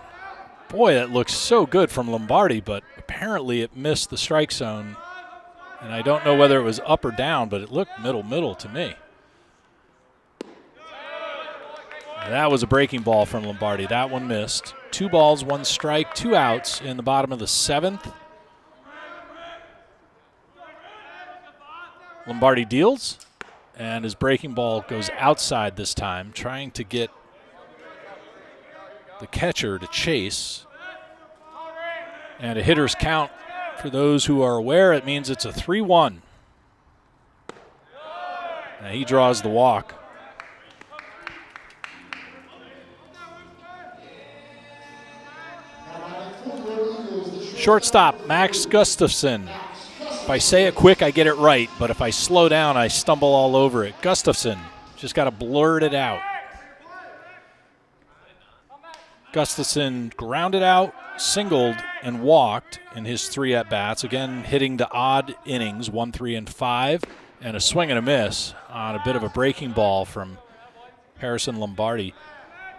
boy, that looks so good from Lombardi, but apparently it missed the strike zone. And I don't know whether it was up or down, but it looked middle to me. That was a breaking ball from Lombardi. That one missed. 2 balls, 1 strike, 2 outs in the bottom of the 7th. Lombardi deals, and his breaking ball goes outside this time, trying to get the catcher to chase. And a hitter's count, for those who are aware, it means it's a 3-1. And he draws the walk. Shortstop, Max Gustafson. If I say it quick, I get it right, but if I slow down, I stumble all over it. Gustafson, just got to blurt it out. Gustafson grounded out, singled, and walked in his 3 at-bats. Again, hitting the odd innings, 1, 3, and 5, and a swing and a miss on a bit of a breaking ball from Harrison Lombardi.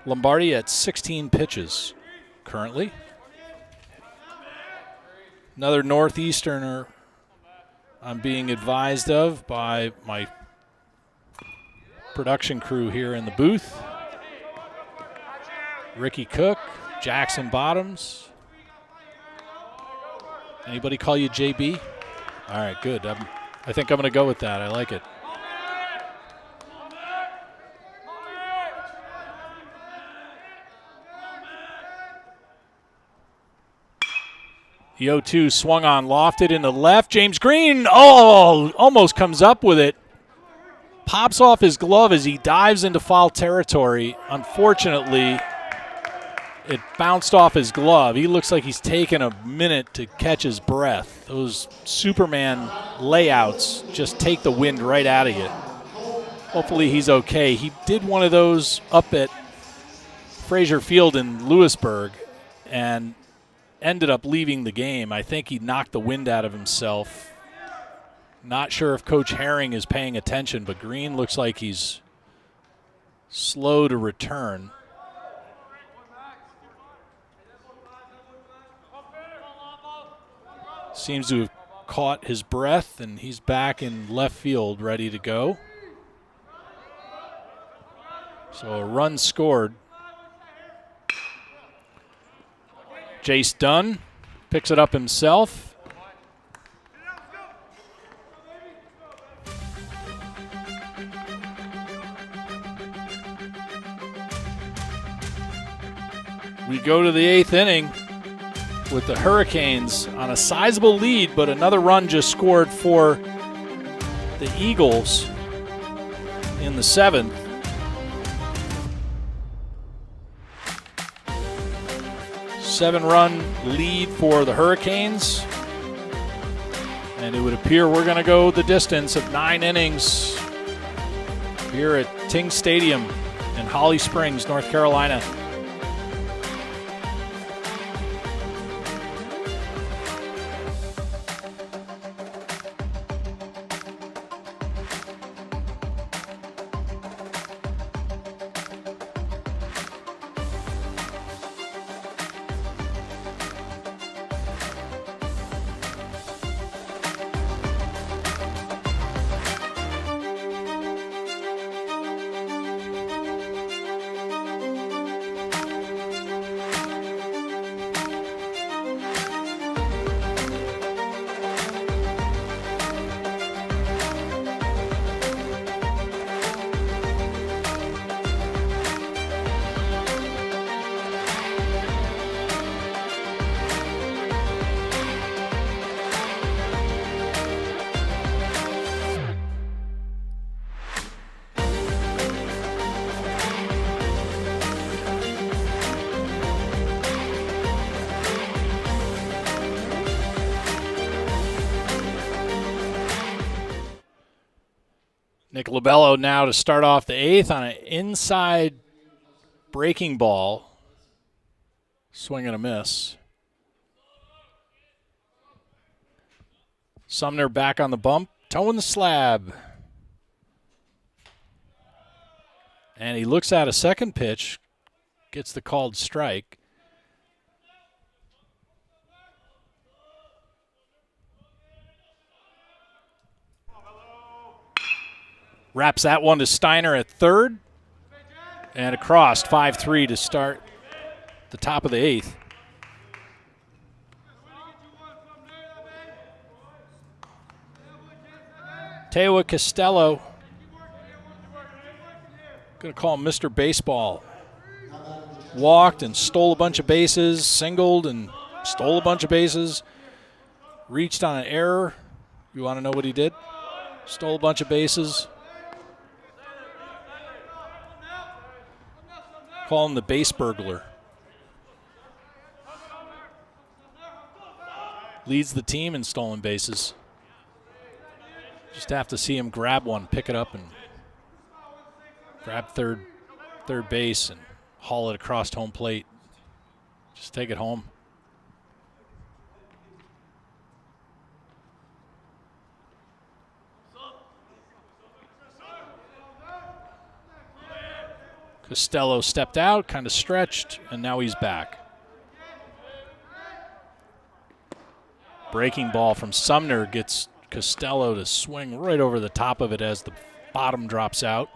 Lombardi at 16 pitches currently. Another Northeasterner I'm being advised of by my production crew here in the booth. Ricky Cook, Jackson Bottoms. Anybody call you JB? All right, good. I think I'm going to go with that. I like it. The 0-2 swung on, lofted into left. James Green, almost comes up with it. Pops off his glove as he dives into foul territory. Unfortunately, it bounced off his glove. He looks like he's taken a minute to catch his breath. Those Superman layouts just take the wind right out of you. Hopefully he's okay. He did one of those up at Frazier Field in Louisburg and ended up leaving the game. I think he knocked the wind out of himself Not sure if Coach Herring is paying attention, but Green looks like he's slow to return. Seems to have caught his breath, and he's back in left field ready to go. So a run scored. Jace Dunn picks it up himself. We go to the 8th inning with the Hurricanes on a sizable lead, but another run just scored for the Eagles in the 7th. Seven-run lead for the Hurricanes. And it would appear we're going to go the distance of 9 innings here at Ting Stadium in Holly Springs, North Carolina. Nick Lobello now to start off the 8th on an inside breaking ball. Swing and a miss. Sumner back on the bump, toeing the slab. And he looks at a second pitch, gets the called strike. Wraps that one to Steiner at third. And across 5-3 to start the top of the 8th. Tewa Costello, going to call him Mr. Baseball. Walked and stole a bunch of bases, singled and stole a bunch of bases. Reached on an error. You want to know what he did? Stole a bunch of bases. Call him the base burglar. Leads the team in stolen bases. Just have to see him grab one, pick it up, and grab third base and haul it across home plate. Just take it home. Costello stepped out, kind of stretched, and now he's back. Breaking ball from Sumner gets Costello to swing right over the top of it as the bottom drops out.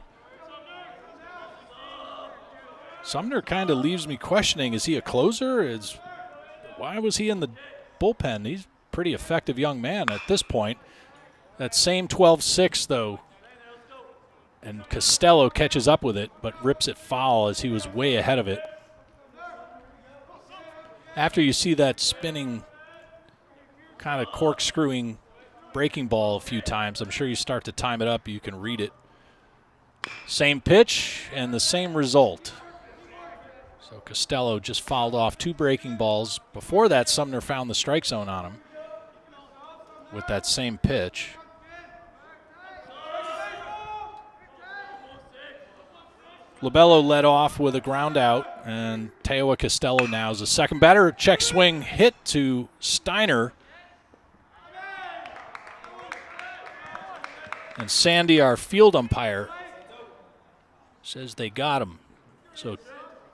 Sumner kind of leaves me questioning, is he a closer? Why was he in the bullpen? He's a pretty effective young man at this point. That same 12-6, though, and Costello catches up with it, but rips it foul as he was way ahead of it. After you see that spinning, kind of corkscrewing breaking ball a few times, I'm sure you start to time it up, you can read it. Same pitch and the same result. So Costello just fouled off 2 breaking balls. Before that, Sumner found the strike zone on him with that same pitch. Lobello led off with a ground out, and Tewa Costello now is the second batter. Check swing hit to Steiner. And Sandy, our field umpire, says they got him. So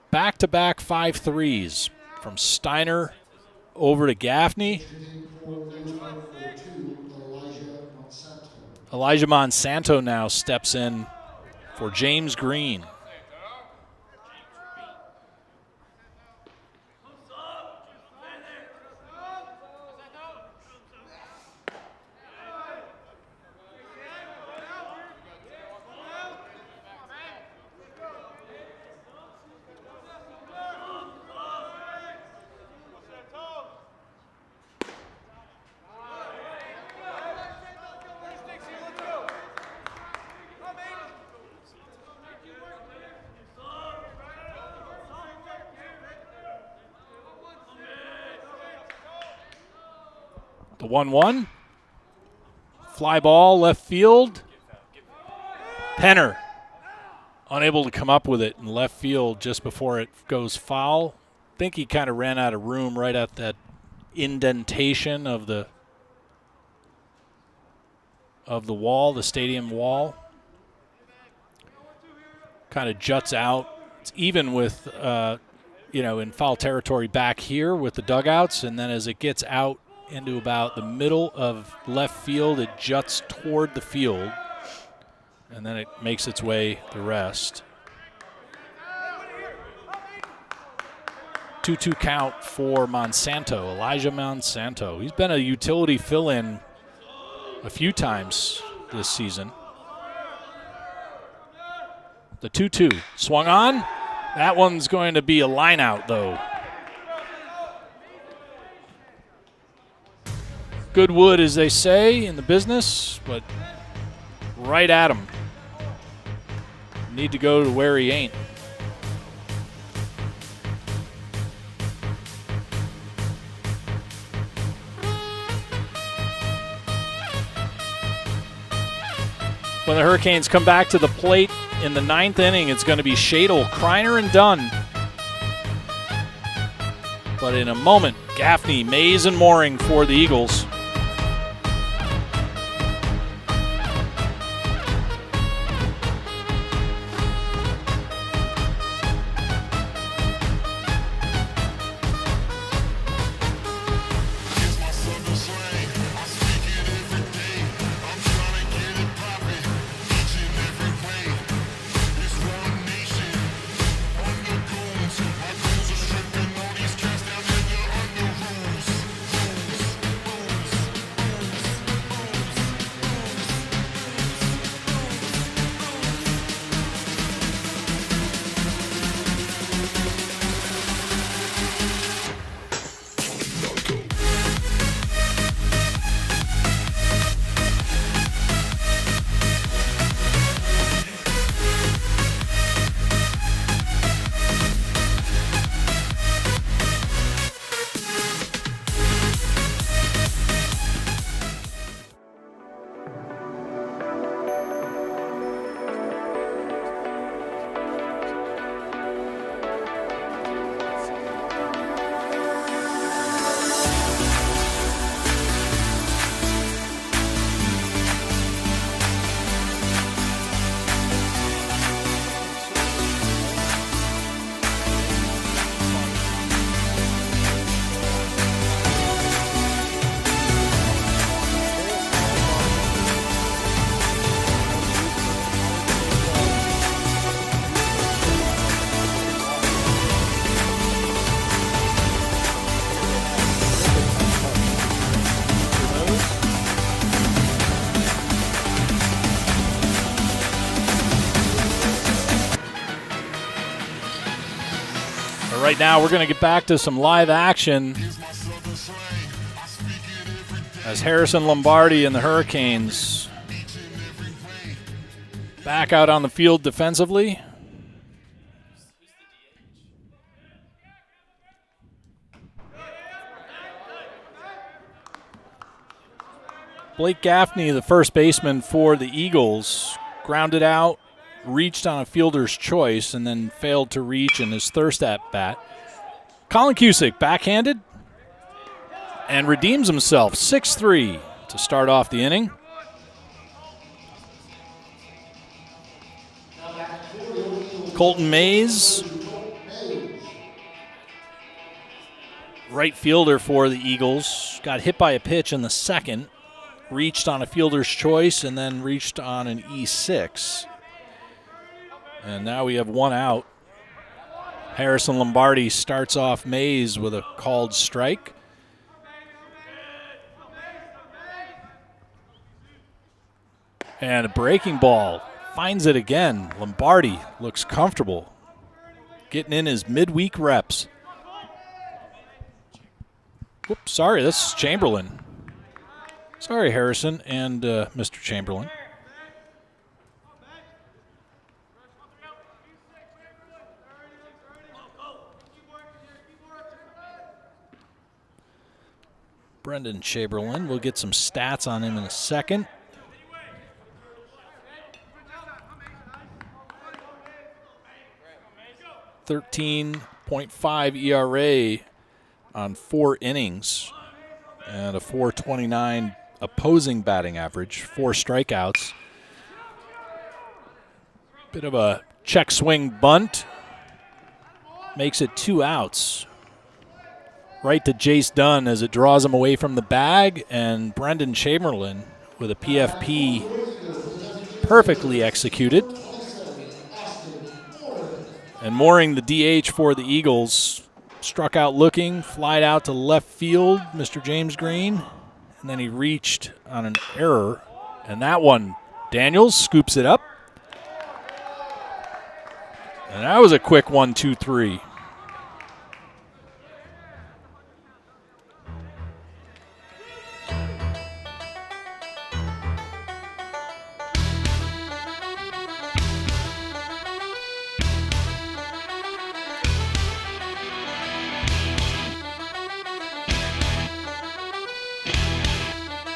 back-to-back 5-3s from Steiner over to Gaffney. Elijah Monsanto now steps in for James Green. The 1-1. Fly ball left field. Penner unable to come up with it in left field just before it goes foul. I think he kind of ran out of room right at that indentation of the wall, the stadium wall. Kind of juts out. It's even with, in foul territory back here with the dugouts, and then as it gets out into about the middle of left field, it juts toward the field, and then it makes its way the rest. 2-2 count for Monsanto, Elijah Monsanto. He's been a utility fill-in a few times this season. The 2-2 swung on. That one's going to be a line out, though. Good wood, as they say in the business, but right at him. Need to go to where he ain't. When the Hurricanes come back to the plate in the 9th inning, it's going to be Shadle, Kreiner, and Dunn. But in a moment, Gaffney, Mays, and Mooring for the Eagles. Right now, we're going to get back to some live action as Harrison Lombardi and the Hurricanes back out on the field defensively. Blake Gaffney, the first baseman for the Eagles, grounded out, reached on a fielder's choice, and then failed to reach in his thirst at bat. Colin Cusick backhanded and redeems himself 6-3 to start off the inning. Colton Mays, right fielder for the Eagles, got hit by a pitch in the second, reached on a fielder's choice, and then reached on an E6. And now we have one out. Harrison Lombardi starts off Mays with a called strike. And a breaking ball. Finds it again. Lombardi looks comfortable. Getting in his midweek reps. Whoops, sorry, this is Chamberlain. Sorry, Harrison and Mr. Chamberlain. Brendan Chamberlain, we'll get some stats on him in a second. .5 ERA on 4 innings and a .429 opposing batting average, 4 strikeouts. Bit of a check swing bunt. Makes it 2 outs. Right to Jace Dunn as it draws him away from the bag, and Brendan Chamberlain with a PFP perfectly executed. And Mooring, the DH for the Eagles, struck out looking, flied out to left field, Mr. James Green, and then he reached on an error. And that one, Daniels scoops it up. And that was a quick 1-2-3.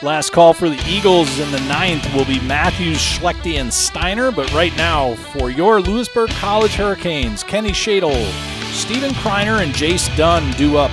Last call for the Eagles in the 9th will be Matthews, Schlechte, and Steiner. But right now, for your Louisburg College Hurricanes, Kenny Shadle, Stephen Kreiner, and Jace Dunn due up.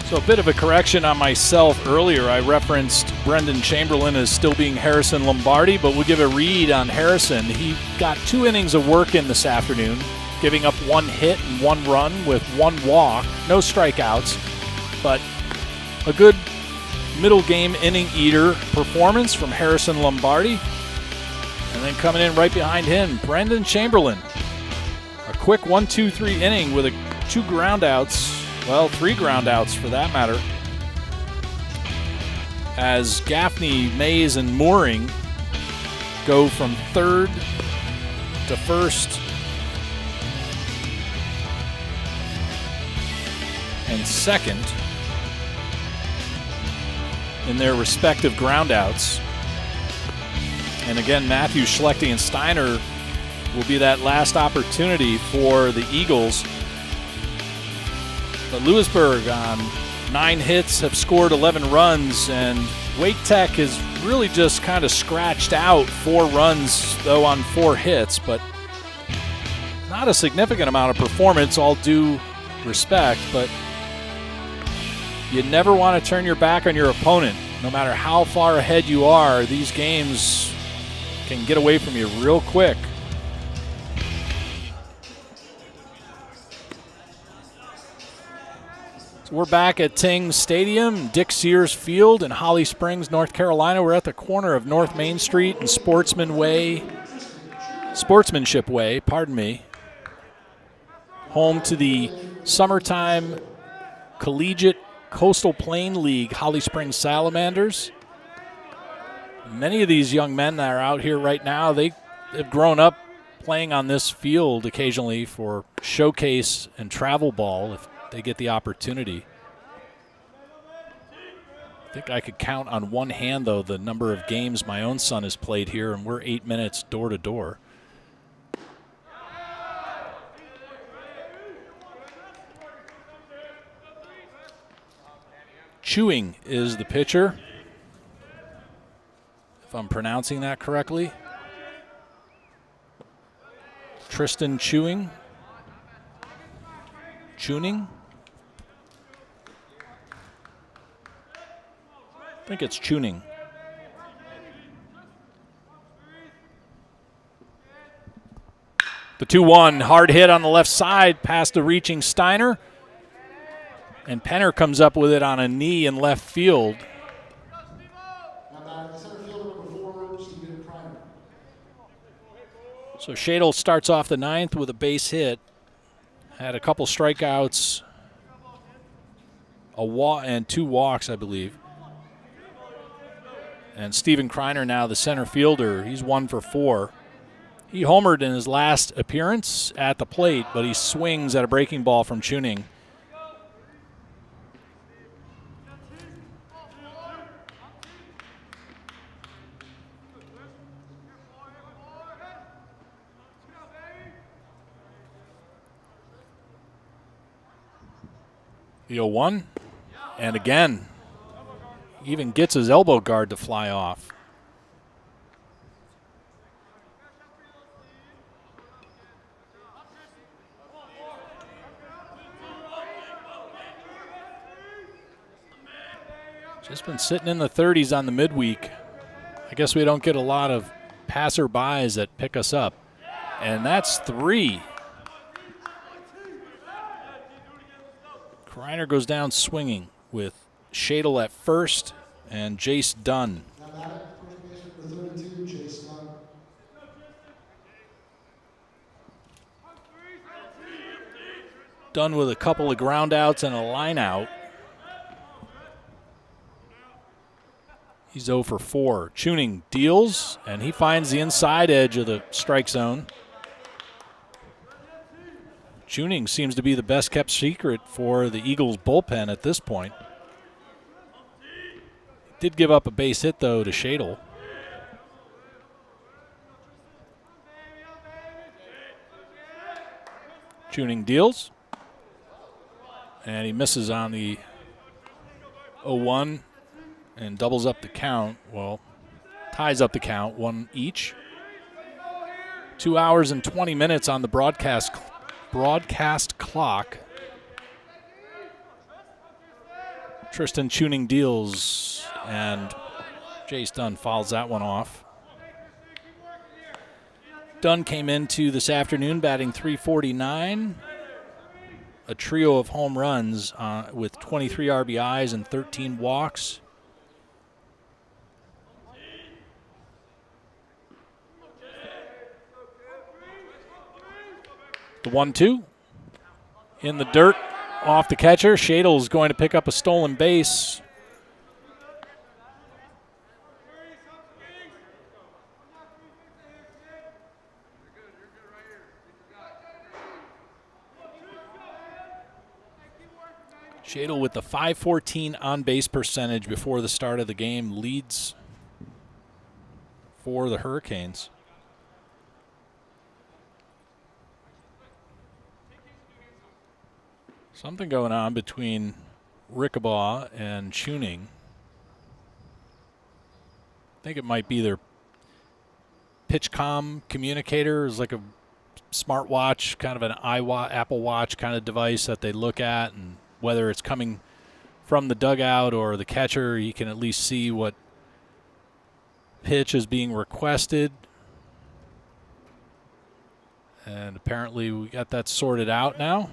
So a bit of a correction on myself earlier. I referenced Brendan Chamberlain as still being Harrison Lombardi, but we'll give a read on Harrison. He got 2 innings of work in this afternoon, giving up 1 hit and 1 run with 1 walk, no strikeouts, but a good middle game inning eater performance from Harrison Lombardi. And then coming in right behind him, Brendan Chamberlain. A quick 1-2-3 inning with 2 groundouts. Well, 3 groundouts for that matter, as Gaffney, Mays, and Mooring go from 3rd to 1st and 2nd in their respective groundouts. And again, Matthews, Schlechte, and Steiner will be that last opportunity for the Eagles. But Louisburg on 9 hits have scored 11 runs, and Wake Tech has really just kind of scratched out 4 runs, though, on 4 hits, but not a significant amount of performance, all due respect. But you never want to turn your back on your opponent. No matter how far ahead you are, these games can get away from you real quick. So we're back at Ting Stadium, Dick Sears Field in Holly Springs, North Carolina. We're at the corner of North Main Street and Sportsmanship Way, home to the summertime collegiate Coastal Plain League Holly Springs Salamanders. Many of these young men that are out here right now, they have grown up playing on this field occasionally for showcase and travel ball if they get the opportunity. think I could count on one hand, though, the number of games my own son has played here, and we're 8 minutes door to door. Chewing is the pitcher, if I'm pronouncing that correctly. Tristan Chewing. Tuning. I think it's tuning. The 2-1, hard hit on the left side past the reaching Steiner. And Penner comes up with it on a knee in left field. So Shadle starts off the ninth with a base hit. Had a couple strikeouts, a walk, and 2 walks, I believe. And Steven Kreiner now the center fielder. He's 1 for 4. He homered in his last appearance at the plate, but he swings at a breaking ball from Tuning. The 0-1, and again, even gets his elbow guard to fly off. Just been sitting in the 30s on the midweek. I guess we don't get a lot of passerbys that pick us up, and that's 3. Kreiner goes down swinging with Shadle at first and Jace Dunn. Dunn with a couple of ground outs and a line out. He's 0 for 4. Tuning deals, and he finds the inside edge of the strike zone. Tuning seems to be the best kept secret for the Eagles bullpen at this point. Did give up a base hit, though, to Shadle. Tuning deals. And he misses on the 0-1 and doubles up the count. Well, ties up the count, 1 each. 2 hours and 20 minutes on the broadcast clock. Tristan Tuning deals, and Jace Dunn fouls that one off. Dunn came into this afternoon batting .349, a trio of home runs with 23 RBIs and 13 walks. The 1-2 in the dirt off the catcher. Shadle's going to pick up a stolen base. Shadle with the .514 on-base percentage before the start of the game leads for the Hurricanes. Something going on between Rickabaugh and Tuning. I think it might be their PitchCom communicator. Is like a smartwatch, kind of an Apple Watch kind of device that they look at, and whether it's coming from the dugout or the catcher, you can at least see what pitch is being requested. And apparently we got that sorted out now.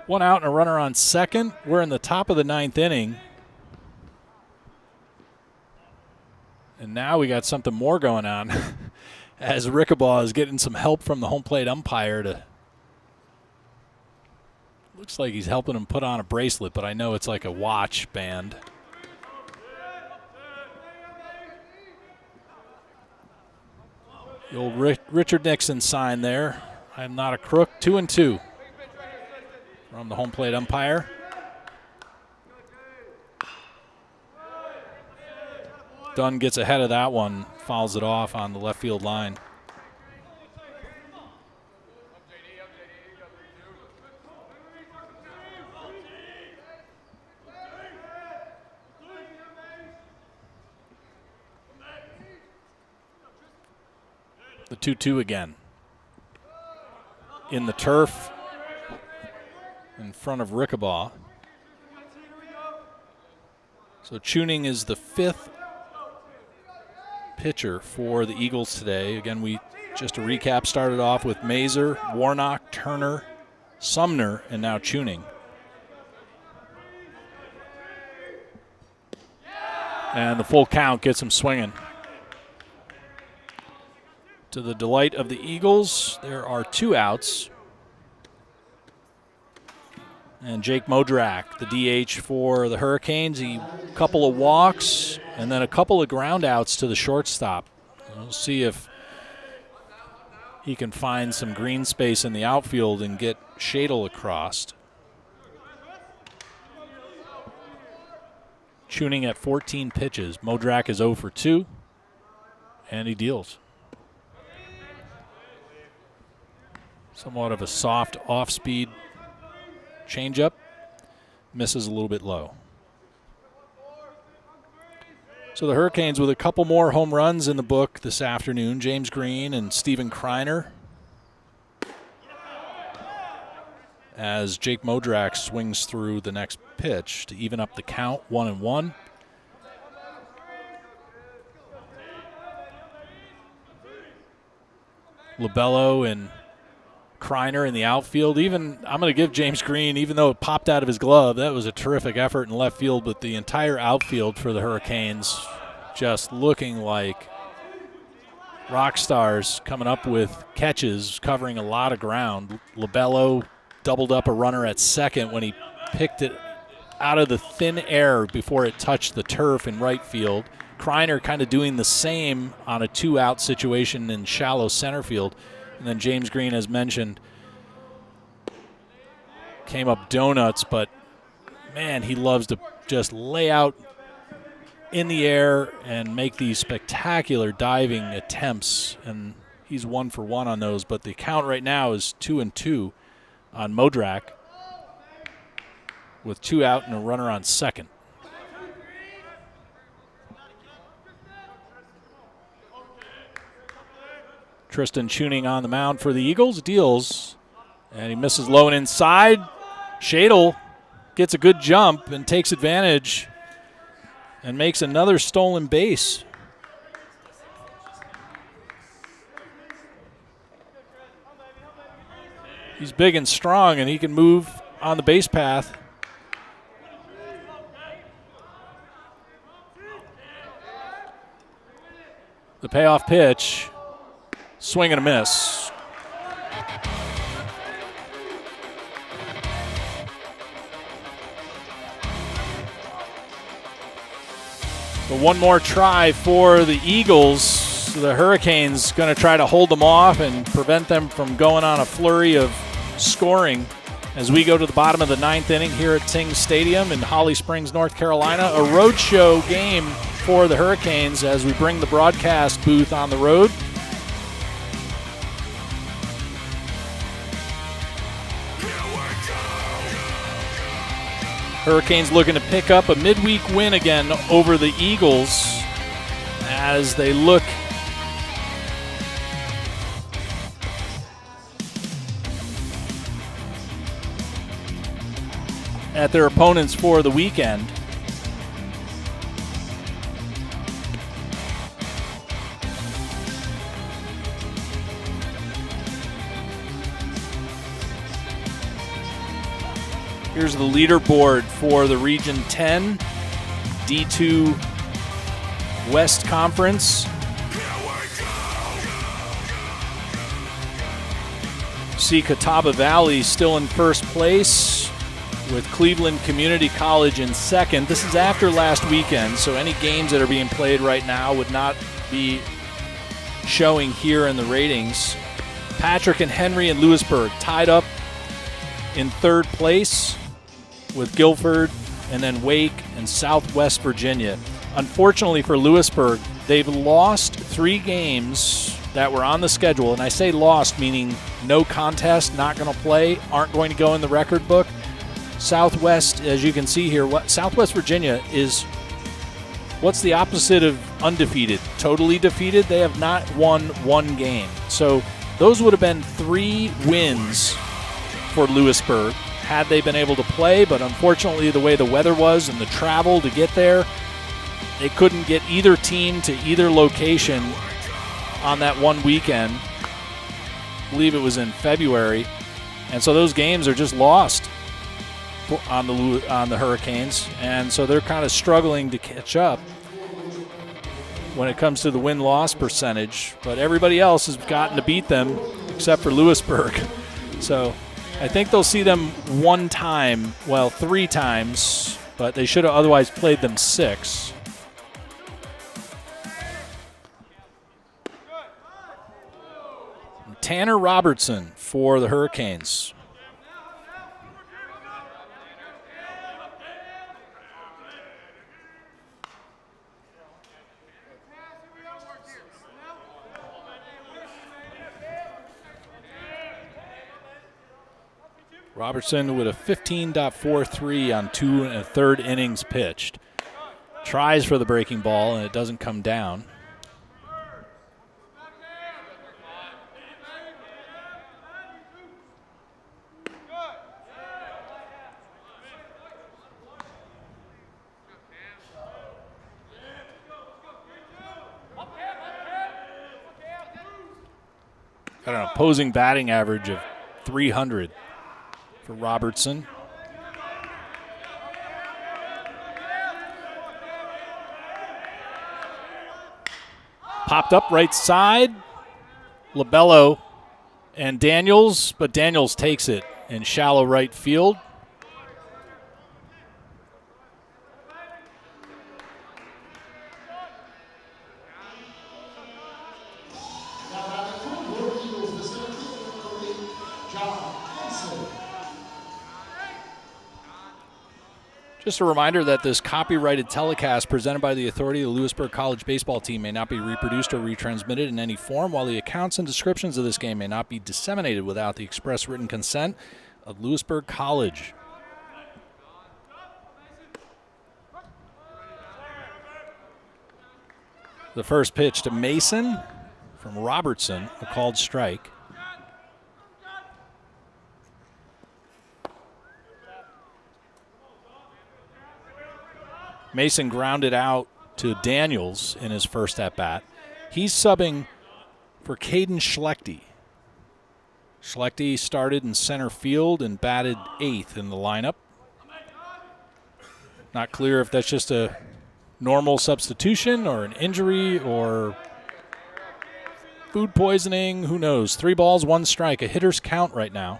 One out and a runner on second. We're in the top of the 9th inning. And now we got something more going on as Rickabaugh is getting some help from the home plate umpire to. Looks like he's helping him put on a bracelet, but I know it's like a watch band. The old Richard Nixon sign there. I am not a crook. 2-2 from the home plate umpire. Dunn gets ahead of that one, fouls it off on the left field line. The 2-2 again. In the turf in front of Rickabaugh. So Tuning is the 5th pitcher for the Eagles today. Again, just to recap, started off with Mazer, Warnock, Turner, Sumner, and now Tuning. And the full count gets him swinging. To the delight of the Eagles, there are 2 outs. And Jake Modrak, the DH for the Hurricanes, a couple of walks and then a couple of ground outs to the shortstop. We'll see if he can find some green space in the outfield and get Shadle across. Tuning at 14 pitches. Modrak is 0 for 2, and he deals. Somewhat of a soft off-speed changeup. Misses a little bit low. So the Hurricanes with a couple more home runs in the book this afternoon. James Green and Steven Kreiner. As Jake Modrak swings through the next pitch to even up the count, 1-1. Labello and Kreiner in the outfield. I'm going to give James Green, even though it popped out of his glove, that was a terrific effort in left field, but the entire outfield for the Hurricanes just looking like rock stars, coming up with catches, covering a lot of ground. Labello doubled up a runner at second when he picked it out of the thin air before it touched the turf in right field. Kreiner kind of doing the same on a 2-out situation in shallow center field. And then James Green, as mentioned, came up donuts, but, man, he loves to just lay out in the air and make these spectacular diving attempts, and he's 1 for 1 on those. But the count right now is 2-2 on Modrak with 2 out and a runner on second. Tristan Tuning on the mound for the Eagles, deals, and he misses low and inside. Shadle gets a good jump and takes advantage and makes another stolen base. He's big and strong, and he can move on the base path. The payoff pitch. Swing and a miss. But one more try for the Eagles. The Hurricanes going to try to hold them off and prevent them from going on a flurry of scoring as we go to the bottom of the 9th inning here at Ting Stadium in Holly Springs, North Carolina. A roadshow game for the Hurricanes as we bring the broadcast booth on the road. Hurricanes looking to pick up a midweek win again over the Eagles as they look at their opponents for the weekend. Here's the leaderboard for the Region 10 D2 West Conference. See Catawba Valley still in first place with Cleveland Community College in second. This is after last weekend, so any games that are being played right now would not be showing here in the ratings. Patrick and Henry and Louisburg tied up in third place with Guilford and then Wake and Southwest Virginia. Unfortunately for Louisburg, they've lost 3 games that were on the schedule, and I say lost meaning no contest, not going to play, aren't going to go in the record book. Southwest, as you can see here, Southwest Virginia is, what's the opposite of undefeated? Totally defeated. They have not won 1 game. So those would have been 3 wins for Louisburg had they been able to play, but unfortunately the way the weather was and the travel to get there, they couldn't get either team to either location on that one weekend. I believe it was in February. And so those games are just lost on the Hurricanes, and so they're kind of struggling to catch up when it comes to the win-loss percentage. But everybody else has gotten to beat them except for Louisburg. So I think they'll see them 1 time, well, 3 times, but they should have otherwise played them 6. Tanner Robertson for the Hurricanes. Robertson with a 15.43 on 2 1/3 innings pitched. Tries for the breaking ball, and it doesn't come down. Got an opposing batting average of 300 for Robertson. Popped up right side. Labello and Daniels, but Daniels takes it in shallow right field. Just a reminder that this copyrighted telecast presented by the authority of the Louisburg College baseball team may not be reproduced or retransmitted in any form, while the accounts and descriptions of this game may not be disseminated without the express written consent of Louisburg College. The first pitch to Mason from Robertson, a called strike. Mason grounded out to Daniels in his first at-bat. He's subbing for Caden Schlechte. Schlechte started in center field and batted 8th in the lineup. Not clear if that's just a normal substitution or an injury or food poisoning. Who knows? 3 balls, 1 strike. A hitter's count right now.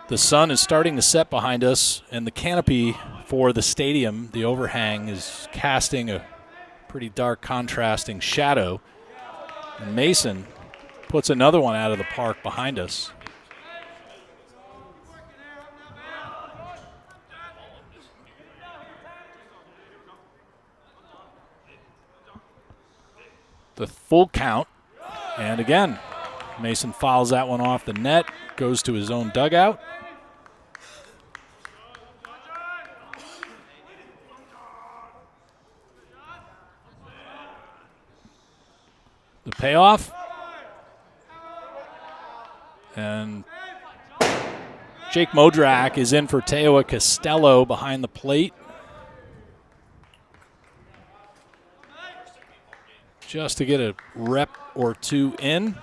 The sun is starting to set behind us, and the canopy for the stadium, the overhang, is casting a pretty dark contrasting shadow. And Mason puts another one out of the park behind us. The full count, and again, Mason fouls that one off the net, goes to his own dugout. The payoff. And Jake Modrak is in for Teoa Costello behind the plate. Just to get a rep or 2 in.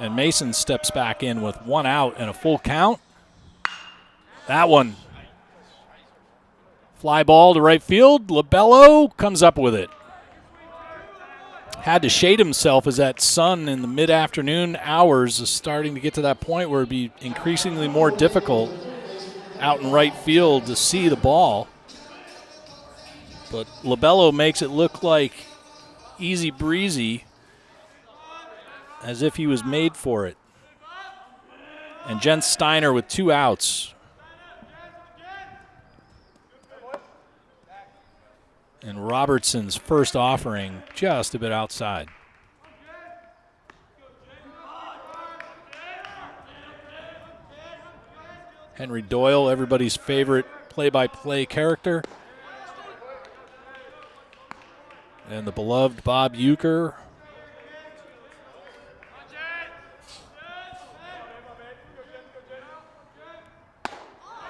And Mason steps back in with 1 out and a full count. That one. Fly ball to right field. Labello comes up with it. Had to shade himself as that sun in the mid-afternoon hours is starting to get to that point where it'd be increasingly more difficult out in right field to see the ball. But Labello makes it look like easy breezy, as if he was made for it. And Jen Steiner with 2 outs. And Robertson's first offering just a bit outside. Henry Doyle, everybody's favorite play-by-play character. And the beloved Bob Euchre.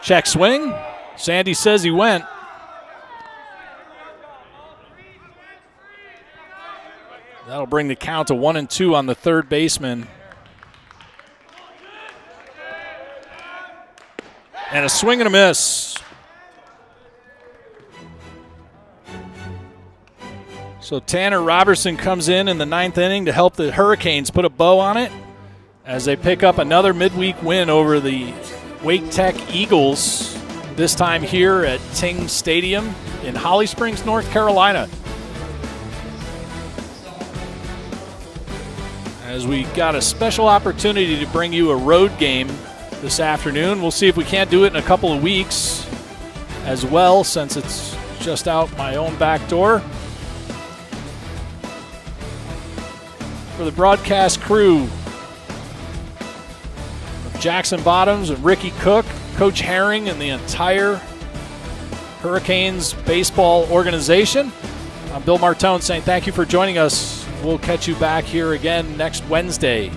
Check swing. Sandy says he went. That'll bring the count to 1-2 on the third baseman. And a swing and a miss. So Tanner Robertson comes in the 9th inning to help the Hurricanes put a bow on it as they pick up another midweek win over the Wake Tech Eagles, this time here at Ting Stadium in Holly Springs, North Carolina. As we got a special opportunity to bring you a road game this afternoon. We'll see if we can't do it in a couple of weeks as well, since it's just out my own back door. For the broadcast crew of Jackson Bottoms and Ricky Cook, Coach Herring, and the entire Hurricanes baseball organization, I'm Bill Martone saying thank you for joining us. We'll catch you back here again next Wednesday.